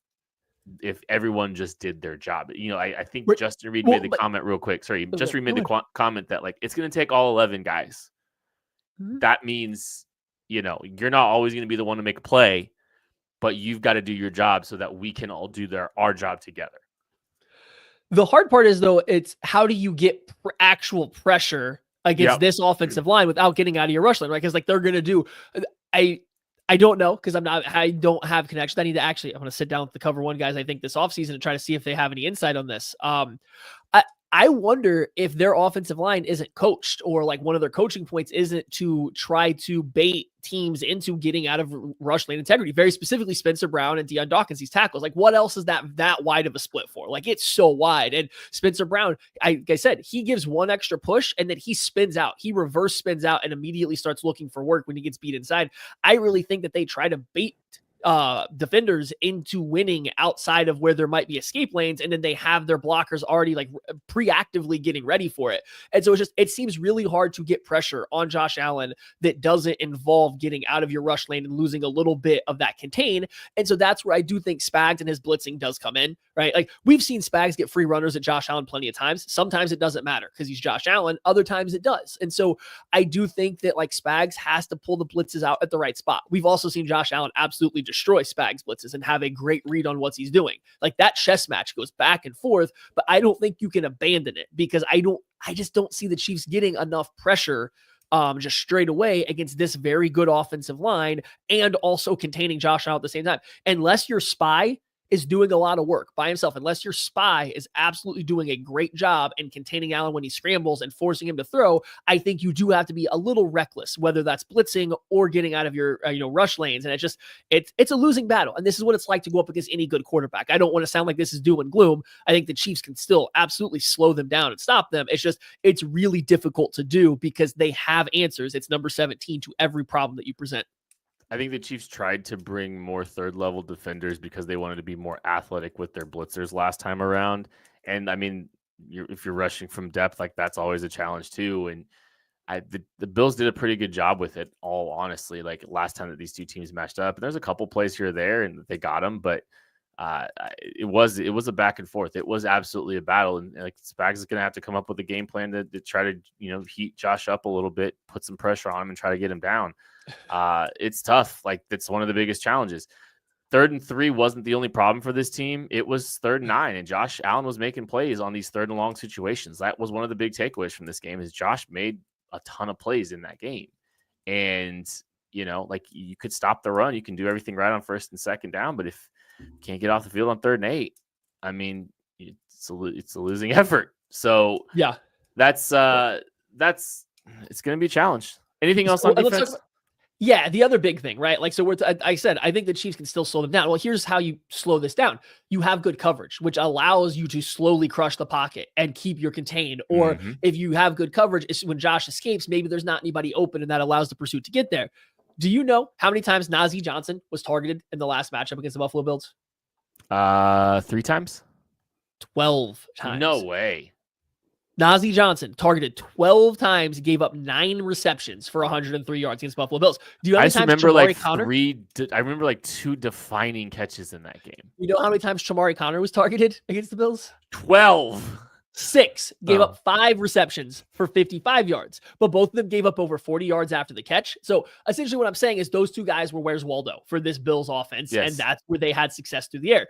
Speaker 2: everyone just did their job. I think Justin Reed made the comment real quick. Sorry, Justin Reed made the comment that like it's going to take all 11 guys. Mm-hmm. That means you're not always going to be the one to make a play, but you've got to do your job so that we can all do our job together. The
Speaker 1: hard part is though, it's how do you get actual pressure against this offensive line without getting out of your rush line, right? Because like they're going to do, I don't know because I don't have connection. I'm going to sit down with the Cover One guys, I think this offseason and try to see if they have any insight on this. I wonder if their offensive line isn't coached or like one of their coaching points isn't to try to bait teams into getting out of rush lane integrity, very specifically Spencer Brown and Deion Dawkins, these tackles. Like what else is that wide of a split for? Like it's so wide. And Spencer Brown, like I said, he gives one extra push and then he spins out. He reverse spins out and immediately starts looking for work when he gets beat inside. I really think that they try to bait defenders into winning outside of where there might be escape lanes, and then they have their blockers already like preactively getting ready for it. And so it seems really hard to get pressure on Josh Allen that doesn't involve getting out of your rush lane and losing a little bit of that contain. And so that's where I do think Spags and his blitzing does come in, right? Like we've seen Spags get free runners at Josh Allen plenty of times. Sometimes it doesn't matter because he's Josh Allen. Other times it does. And so I do think that like Spags has to pull the blitzes out at the right spot. We've also seen Josh Allen absolutely destroy Spags blitzes and have a great read on what he's doing. Like that chess match goes back and forth, but I don't think you can abandon it because I just don't see the Chiefs getting enough pressure just straight away against this very good offensive line and also containing Josh Allen at the same time. Unless your spy is doing a lot of work by himself, unless your spy is absolutely doing a great job in containing Allen when he scrambles and forcing him to throw, I think you do have to be a little reckless, whether that's blitzing or getting out of your rush lanes. And it's a losing battle. And this is what it's like to go up against any good quarterback. I don't want to sound like this is doom and gloom. I think the Chiefs can still absolutely slow them down and stop them. It's really difficult to do because they have answers. It's number 17 to every problem that you present.
Speaker 2: I think the Chiefs tried to bring more third-level defenders because they wanted to be more athletic with their blitzers last time around. And, I mean, if you're rushing from depth, like, that's always a challenge too. And the Bills did a pretty good job with it, all honestly, like last time that these two teams matched up. And there's a couple plays here or there, and they got them. But it was a back and forth. It was absolutely a battle. And, like, Spags is going to have to come up with a game plan to try to, heat Josh up a little bit, put some pressure on him, and try to get him down. It's tough. Like, that's one of the biggest challenges. 3rd and 3 wasn't the only problem for this team. It was 3rd and 9, and Josh Allen was making plays on these 3rd and long situations. That was one of the big takeaways from this game, is Josh made a ton of plays in that game. And, like, you could stop the run. You can do everything right on 1st and 2nd down, but if you can't get off the field on 3rd and 8, I mean, it's a losing effort. So
Speaker 1: yeah,
Speaker 2: that's it's going to be a challenge. Anything else on defense?
Speaker 1: Yeah, the other big thing, right? Like, so I said, I think the Chiefs can still slow them down. Well, here's how you slow this down. You have good coverage, which allows you to slowly crush the pocket and keep your contained. Or if you have good coverage, it's when Josh escapes, maybe there's not anybody open, and that allows the pursuit to get there. Do you know how many times Najee Johnson was targeted in the last matchup against the Buffalo Bills?
Speaker 2: 3 times?
Speaker 1: 12 times.
Speaker 2: No way.
Speaker 1: Najee Johnson targeted 12 times, gave up 9 receptions for 103 yards against Buffalo Bills. Do you know how many times Chamari Connor?
Speaker 2: I remember like 2 defining catches in that game.
Speaker 1: You know how many times Chamari Connor was targeted against the Bills?
Speaker 2: 12.
Speaker 1: 6, gave up 5 receptions for 55 yards, but both of them gave up over 40 yards after the catch. So essentially what I'm saying is those two guys were where's Waldo for this Bills offense, and that's where they had success through the air.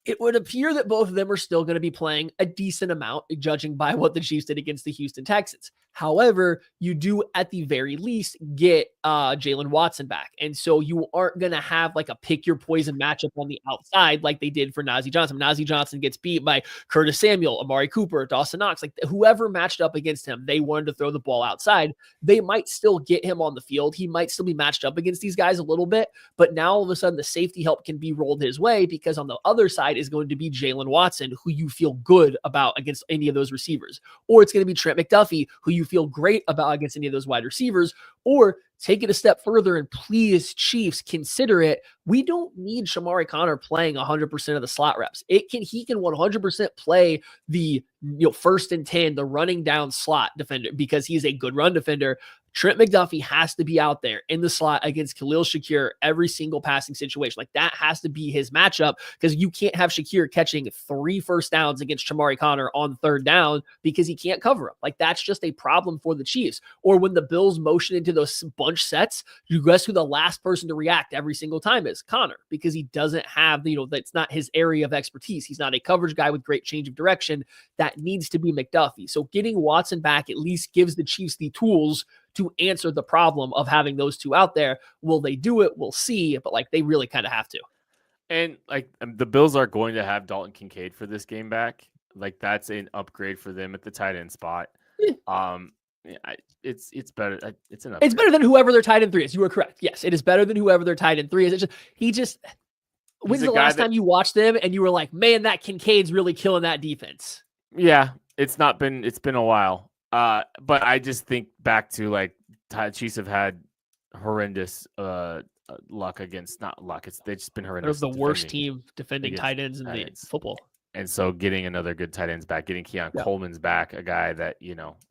Speaker 1: It would appear that both of them are still going to be playing a decent amount, judging by what the Chiefs did against the Houston Texans. However, you do at the very least get Jalen Watson back. And so you aren't going to have like a pick your poison matchup on the outside like they did for Najee Johnson. Najee Johnson gets beat by Curtis Samuel, Amari Cooper, Dawson Knox. Like whoever matched up against him, they wanted to throw the ball outside. They might still get him on the field. He might still be matched up against these guys a little bit. But now all of a sudden the safety help can be rolled his way because on the other side is going to be Jalen Watson, who you feel good about against any of those receivers. Or it's going to be Trent McDuffie, who you feel great about against any of those wide receivers. Or take it a step further and please, Chiefs, consider it. We don't need Chamari Connor playing 100% of the slot reps. He can 100% play the 1st and 10, the running down slot defender, because he's a good run defender. Trent McDuffie has to be out there in the slot against Khalil Shakir every single passing situation. Like that has to be his matchup, because you can't have Shakir catching 3 first downs against Chamari Connor on 3rd down because he can't cover him. Like that's just a problem for the Chiefs. Or when the Bills motion into those bunch sets, you guess who the last person to react every single time is? Connor, because he doesn't have, that's not his area of expertise. He's not a coverage guy with great change of direction. That needs to be McDuffie. So getting Watson back at least gives the Chiefs the tools to answer the problem of having those two out there. Will they do it? We'll see. But like they really kind of have to.
Speaker 2: And like the Bills are going to have Dalton Kincaid for this game back. Like that's an upgrade for them at the tight end spot. It's better. It's an upgrade.
Speaker 1: It's better than whoever their tight end 3 is. You are correct. Yes, it is better than whoever their tight end 3 is. When's the last time you watched them and you were like, man, that Kincaid's really killing that defense?
Speaker 2: Yeah, it's been a while. But I just think back to like Chiefs have had horrendous luck against, not luck. They've just been horrendous.
Speaker 1: They're the worst team defending tight ends in the football.
Speaker 2: And so getting another good tight ends back, getting Keon Coleman's back, a guy that,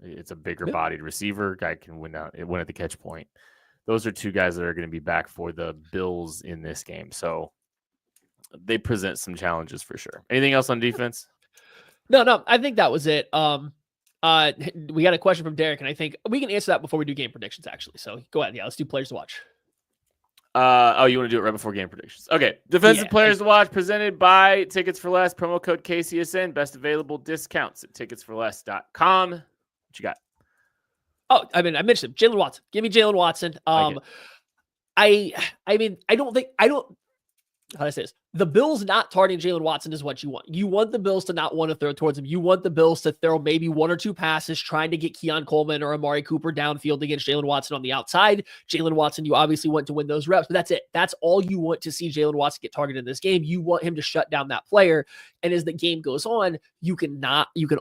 Speaker 2: it's a bigger bodied receiver, guy can win at the catch point. Those are 2 guys that are going to be back for the Bills in this game. So they present some challenges for sure. Anything else on defense?
Speaker 1: No, I think that was it. We got a question from Derek, and I think we can answer that before we do game predictions, actually. So go ahead. Yeah, let's do players to watch.
Speaker 2: You want to do it right before game predictions? Okay. Defensive players to watch presented by Tickets for Less, promo code KCSN, best available discounts at ticketsforless.com. What you got?
Speaker 1: Oh, I mentioned Jalen Watson. Give me Jalen Watson. How do I say this? the Bills not targeting Jalen Watson is what you want. You want the Bills to not want to throw towards him. You want the Bills to throw maybe 1 or 2 passes trying to get Keon Coleman or Amari Cooper downfield against Jalen Watson on the outside. Jalen Watson, you obviously want to win those reps, but that's it. That's all you want to see Jalen Watson get targeted in this game. You want him to shut down that player. And as the game goes on, you can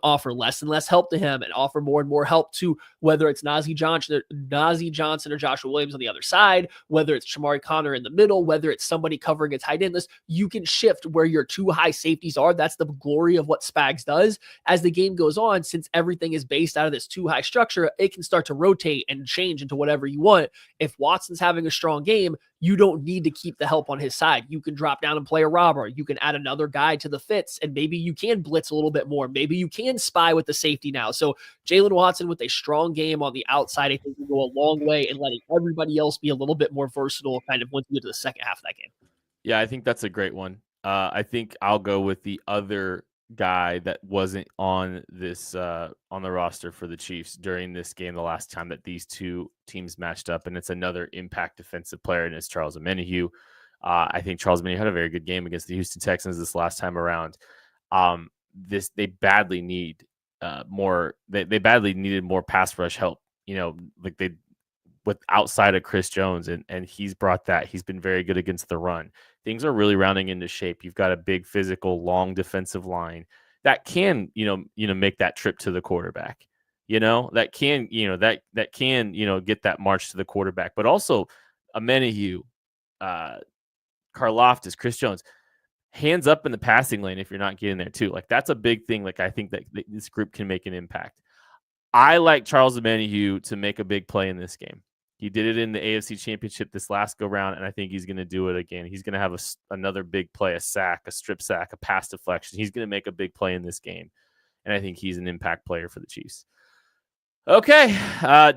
Speaker 1: offer less and less help to him and offer more and more help to whether it's Najee Johnson or Joshua Williams on the other side, whether it's Shamari Connor in the middle, whether it's somebody covering a tight end list. You can shift where your 2 high safeties are. That's the glory of what Spags does. As the game goes on, since everything is based out of this 2 high structure, it can start to rotate and change into whatever you want. If Watson's having a strong game, you don't need to keep the help on his side. You can drop down and play a robber. You can add another guy to the fits, and maybe you can blitz a little bit more. Maybe you can spy with the safety now. So Jalen Watson with a strong game on the outside, I think will go a long way in letting everybody else be a little bit more versatile kind of once you get to the second half of that game.
Speaker 2: Yeah, I think that's a great one. I think I'll go with the other guy that wasn't on this on the roster for the Chiefs during this game the last time that these 2 teams matched up, and it's another impact defensive player, and it's Charles Omenihu. I think Charles Omenihu had a very good game against the Houston Texans this last time around. They badly need more. They badly needed more pass rush help. With outside of Chris Jones, and he's brought that. He's been very good against the run. Things are really rounding into shape. You've got a big physical, long defensive line that can, make that trip to the quarterback. That can get that march to the quarterback. But also, Omenihu, Karlaftis, Chris Jones, hands up in the passing lane if you're not getting there too. Like that's a big thing. Like I think that this group can make an impact. I like Charles Omenihu to make a big play in this game. He did it in the AFC Championship this last go-round, and I think he's going to do it again. He's going to have another big play, a sack, a strip sack, a pass deflection. He's going to make a big play in this game, and I think he's an impact player for the Chiefs. Okay,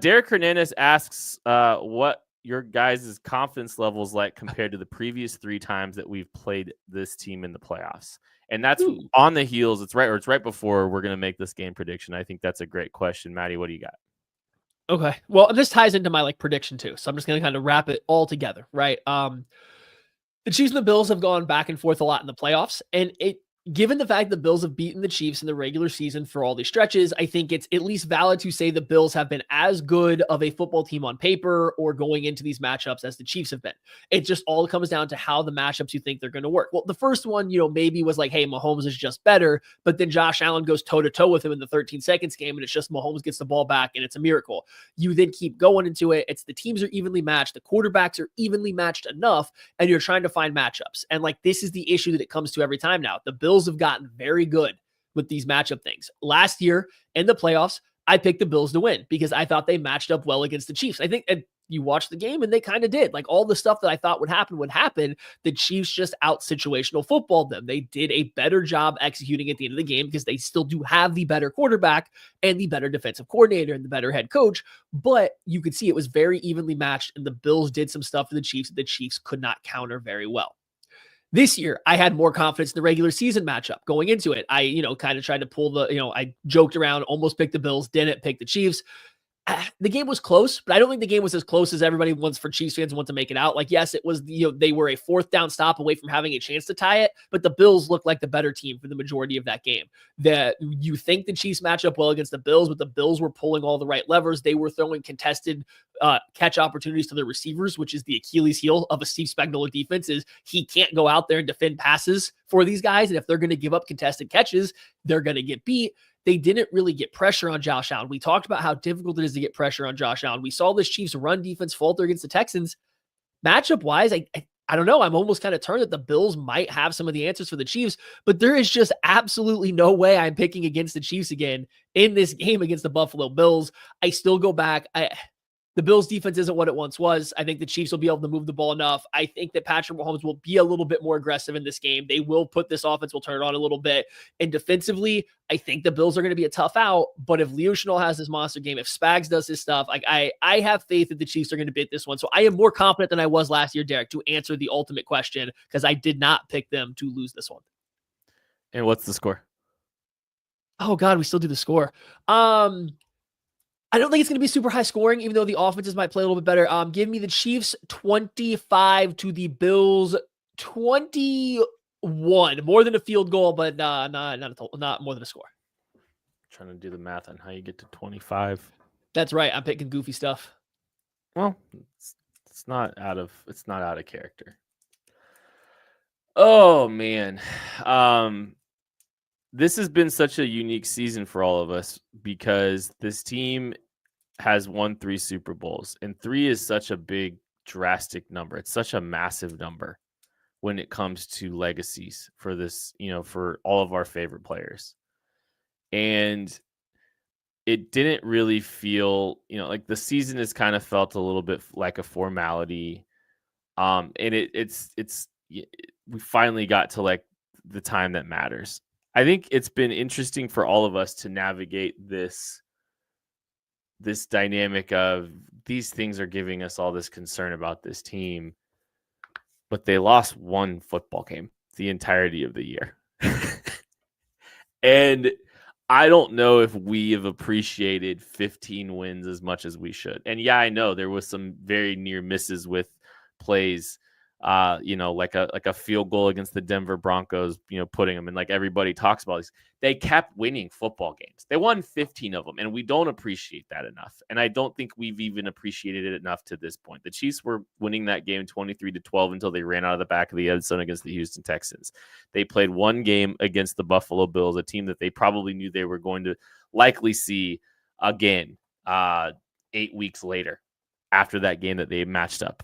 Speaker 2: Derek Hernandez asks what your guys' confidence levels like compared to the previous 3 times that we've played this team in the playoffs. And that's on the heels. It's right before we're going to make this game prediction. I think that's a great question. Maddie, what do you got?
Speaker 1: Okay. Well, this ties into my prediction too. So I'm just going to kind of wrap it all together, right? The Chiefs and the Bills have gone back and forth a lot in the playoffs, and given the fact the Bills have beaten the Chiefs in the regular season for all these stretches, I think it's at least valid to say the Bills have been as good of a football team on paper or going into these matchups as the Chiefs have been. It just all comes down to how the matchups you think they're going to work. Well, the first one, maybe was like, hey, Mahomes is just better, but then Josh Allen goes toe-to-toe with him in the 13 seconds game, and it's just Mahomes gets the ball back, and it's a miracle. You then keep going into it. It's the teams are evenly matched. The quarterbacks are evenly matched enough, and you're trying to find matchups. And this is the issue that it comes to every time now. The Bills have gotten very good with these matchup things. Last year in the playoffs, I picked the Bills to win because I thought they matched up well against the Chiefs. I think you watched the game and they kind of did. All the stuff that I thought would happen. The Chiefs just out situational footballed them. They did a better job executing at the end of the game because they still do have the better quarterback and the better defensive coordinator and the better head coach. But you could see it was very evenly matched, and the Bills did some stuff to the Chiefs that the Chiefs could not counter very well. This year, I had more confidence in the regular season matchup going into it. I, kind of tried to pull I joked around, almost picked the Bills, didn't pick the Chiefs. The game was close, but I don't think the game was as close as everybody wants for Chiefs fans want to make it out. Yes, it was, they were a 4th down stop away from having a chance to tie it, but the Bills looked like the better team for the majority of that game. That you think the Chiefs match up well against the Bills, but the Bills were pulling all the right levers. They were throwing contested catch opportunities to their receivers, which is the Achilles heel of a Steve Spagnuolo defense. Is he can't go out there and defend passes for these guys, and if they're going to give up contested catches, they're going to get beat. They didn't really get pressure on Josh Allen. We talked about how difficult it is to get pressure on Josh Allen. We saw this Chiefs run defense falter against the Texans. Matchup wise, I don't know. I'm almost kind of turned that the Bills might have some of the answers for the Chiefs, but there is just absolutely no way I'm picking against the Chiefs again in this game against the Buffalo Bills. I still go back. The Bills defense isn't what it once was. I think the Chiefs will be able to move the ball enough. I think that Patrick Mahomes will be a little bit more aggressive in this game. They will put this offense, will turn it on a little bit. And defensively, I think the Bills are going to be a tough out. But if Leo Chenal has his monster game, if Spags does his stuff, I have faith that the Chiefs are going to beat this one. So I am more confident than I was last year, Derek, to answer the ultimate question, because I did not pick them to lose this one.
Speaker 2: And what's the score?
Speaker 1: Oh God, we still do the score. I don't think it's going to be super high scoring, even though the offenses might play a little bit better. Give me the Chiefs 25 to the Bills 21. 1, more than a field goal, but not more than a score.
Speaker 2: Trying to do the math on how you get to 25.
Speaker 1: That's right. I'm picking goofy stuff.
Speaker 2: Well, it's not out of character. Oh man. This has been such a unique season for all of us because this team has won 3 Super Bowls, and 3 is such a big, drastic number. It's such a massive number when it comes to legacies for this, for all of our favorite players. And it didn't really feel, like the season has kind of felt a little bit like a formality. And we finally got to like the time that matters. I think it's been interesting for all of us to navigate this dynamic of these things are giving us all this concern about this team, but they lost 1 football game the entirety of the year. And I don't know if we have appreciated 15 wins as much as we should. And yeah, I know there was some very near misses with plays, like a field goal against the Denver Broncos, putting them in, like everybody talks about these. They kept winning football games. They won 15 of them, and we don't appreciate that enough. And I don't think we've even appreciated it enough to this point. The Chiefs were winning that game 23-12 until they ran out of the back of the end zone against the Houston Texans. They played 1 game against the Buffalo Bills, a team that they probably knew they were going to likely see again 8 weeks later after that game that they matched up.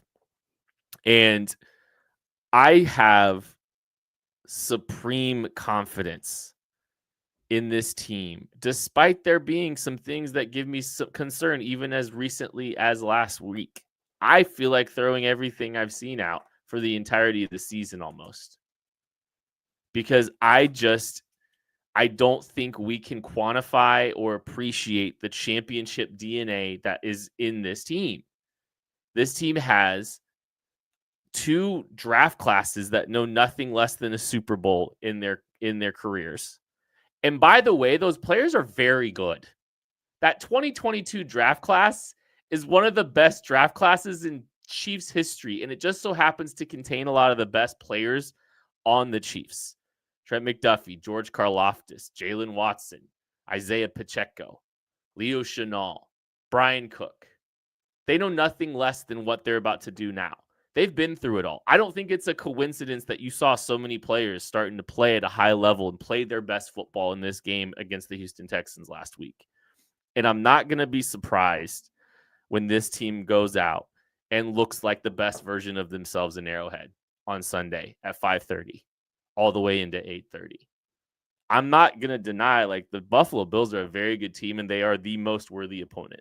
Speaker 2: And I have supreme confidence in this team, despite there being some things that give me some concern, even as recently as last week. I feel like throwing everything I've seen out for the entirety of the season almost. Because I don't think we can quantify or appreciate the championship DNA that is in this team. This team has 2 draft classes that know nothing less than a Super Bowl in their careers. And by the way, those players are very good. That 2022 draft class is one of the best draft classes in Chiefs history, and it just so happens to contain a lot of the best players on the Chiefs. Trent McDuffie, George Karlaftis, Jalen Watson, Isaiah Pacheco, Leo Chenal, Brian Cook. They know nothing less than what they're about to do now. They've been through it all. I don't think it's a coincidence that you saw so many players starting to play at a high level and play their best football in this game against the Houston Texans last week. And I'm not going to be surprised when this team goes out and looks like the best version of themselves in Arrowhead on Sunday at 5:30, all the way into 8:30. I'm not going to deny, like, the Buffalo Bills are a very good team, and they are the most worthy opponent.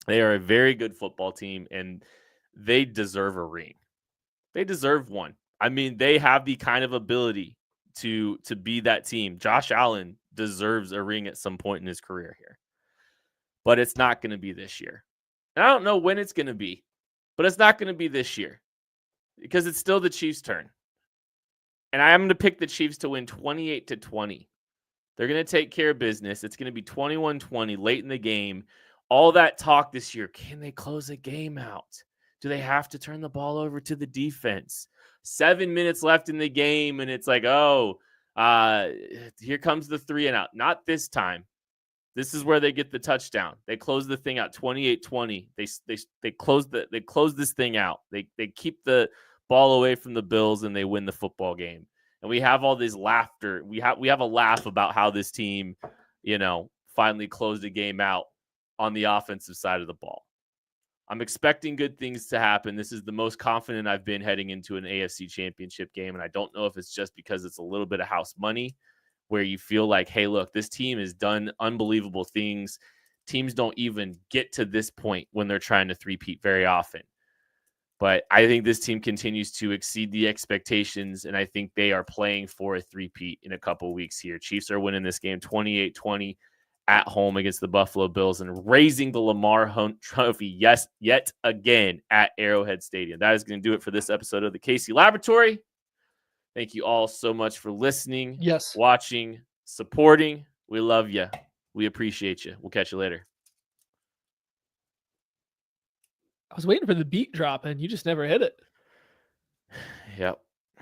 Speaker 2: They are a very good football team, and they deserve a ring. They deserve one. I mean, they have the kind of ability to be that team. Josh Allen deserves a ring at some point in his career here. But it's not going to be this year. And I don't know when it's going to be, but it's not going to be this year because it's still the Chiefs' turn. And I am going to pick the Chiefs to win 28-20. They're going to take care of business. It's going to be 21-20 late in the game. All that talk this year, can they close a game out? Do they have to turn the ball over to the defense? 7 minutes left in the game, and it's like, here comes the 3 and out. Not this time. This is where they get the touchdown. They close the thing out 28-20. They close this thing out. They keep the ball away from the Bills, and they win the football game. And we have all this laughter. We have a laugh about how this team, finally closed a game out on the offensive side of the ball. I'm expecting good things to happen. This is the most confident I've been heading into an AFC championship game. And I don't know if it's just because it's a little bit of house money where you feel like, hey, look, this team has done unbelievable things. Teams don't even get to this point when they're trying to three-peat very often. But I think this team continues to exceed the expectations, and I think they are playing for a three-peat in a couple weeks here. Chiefs are winning this game 28-20 at home against the Buffalo Bills and raising the Lamar Hunt Trophy, yet again at Arrowhead Stadium. That is going to do it for this episode of the KC Laboratory. Thank you all so much for listening, watching, supporting. We love you. We appreciate you. We'll catch you later.
Speaker 1: I was waiting for the beat drop, and you just never hit it.
Speaker 2: Yep.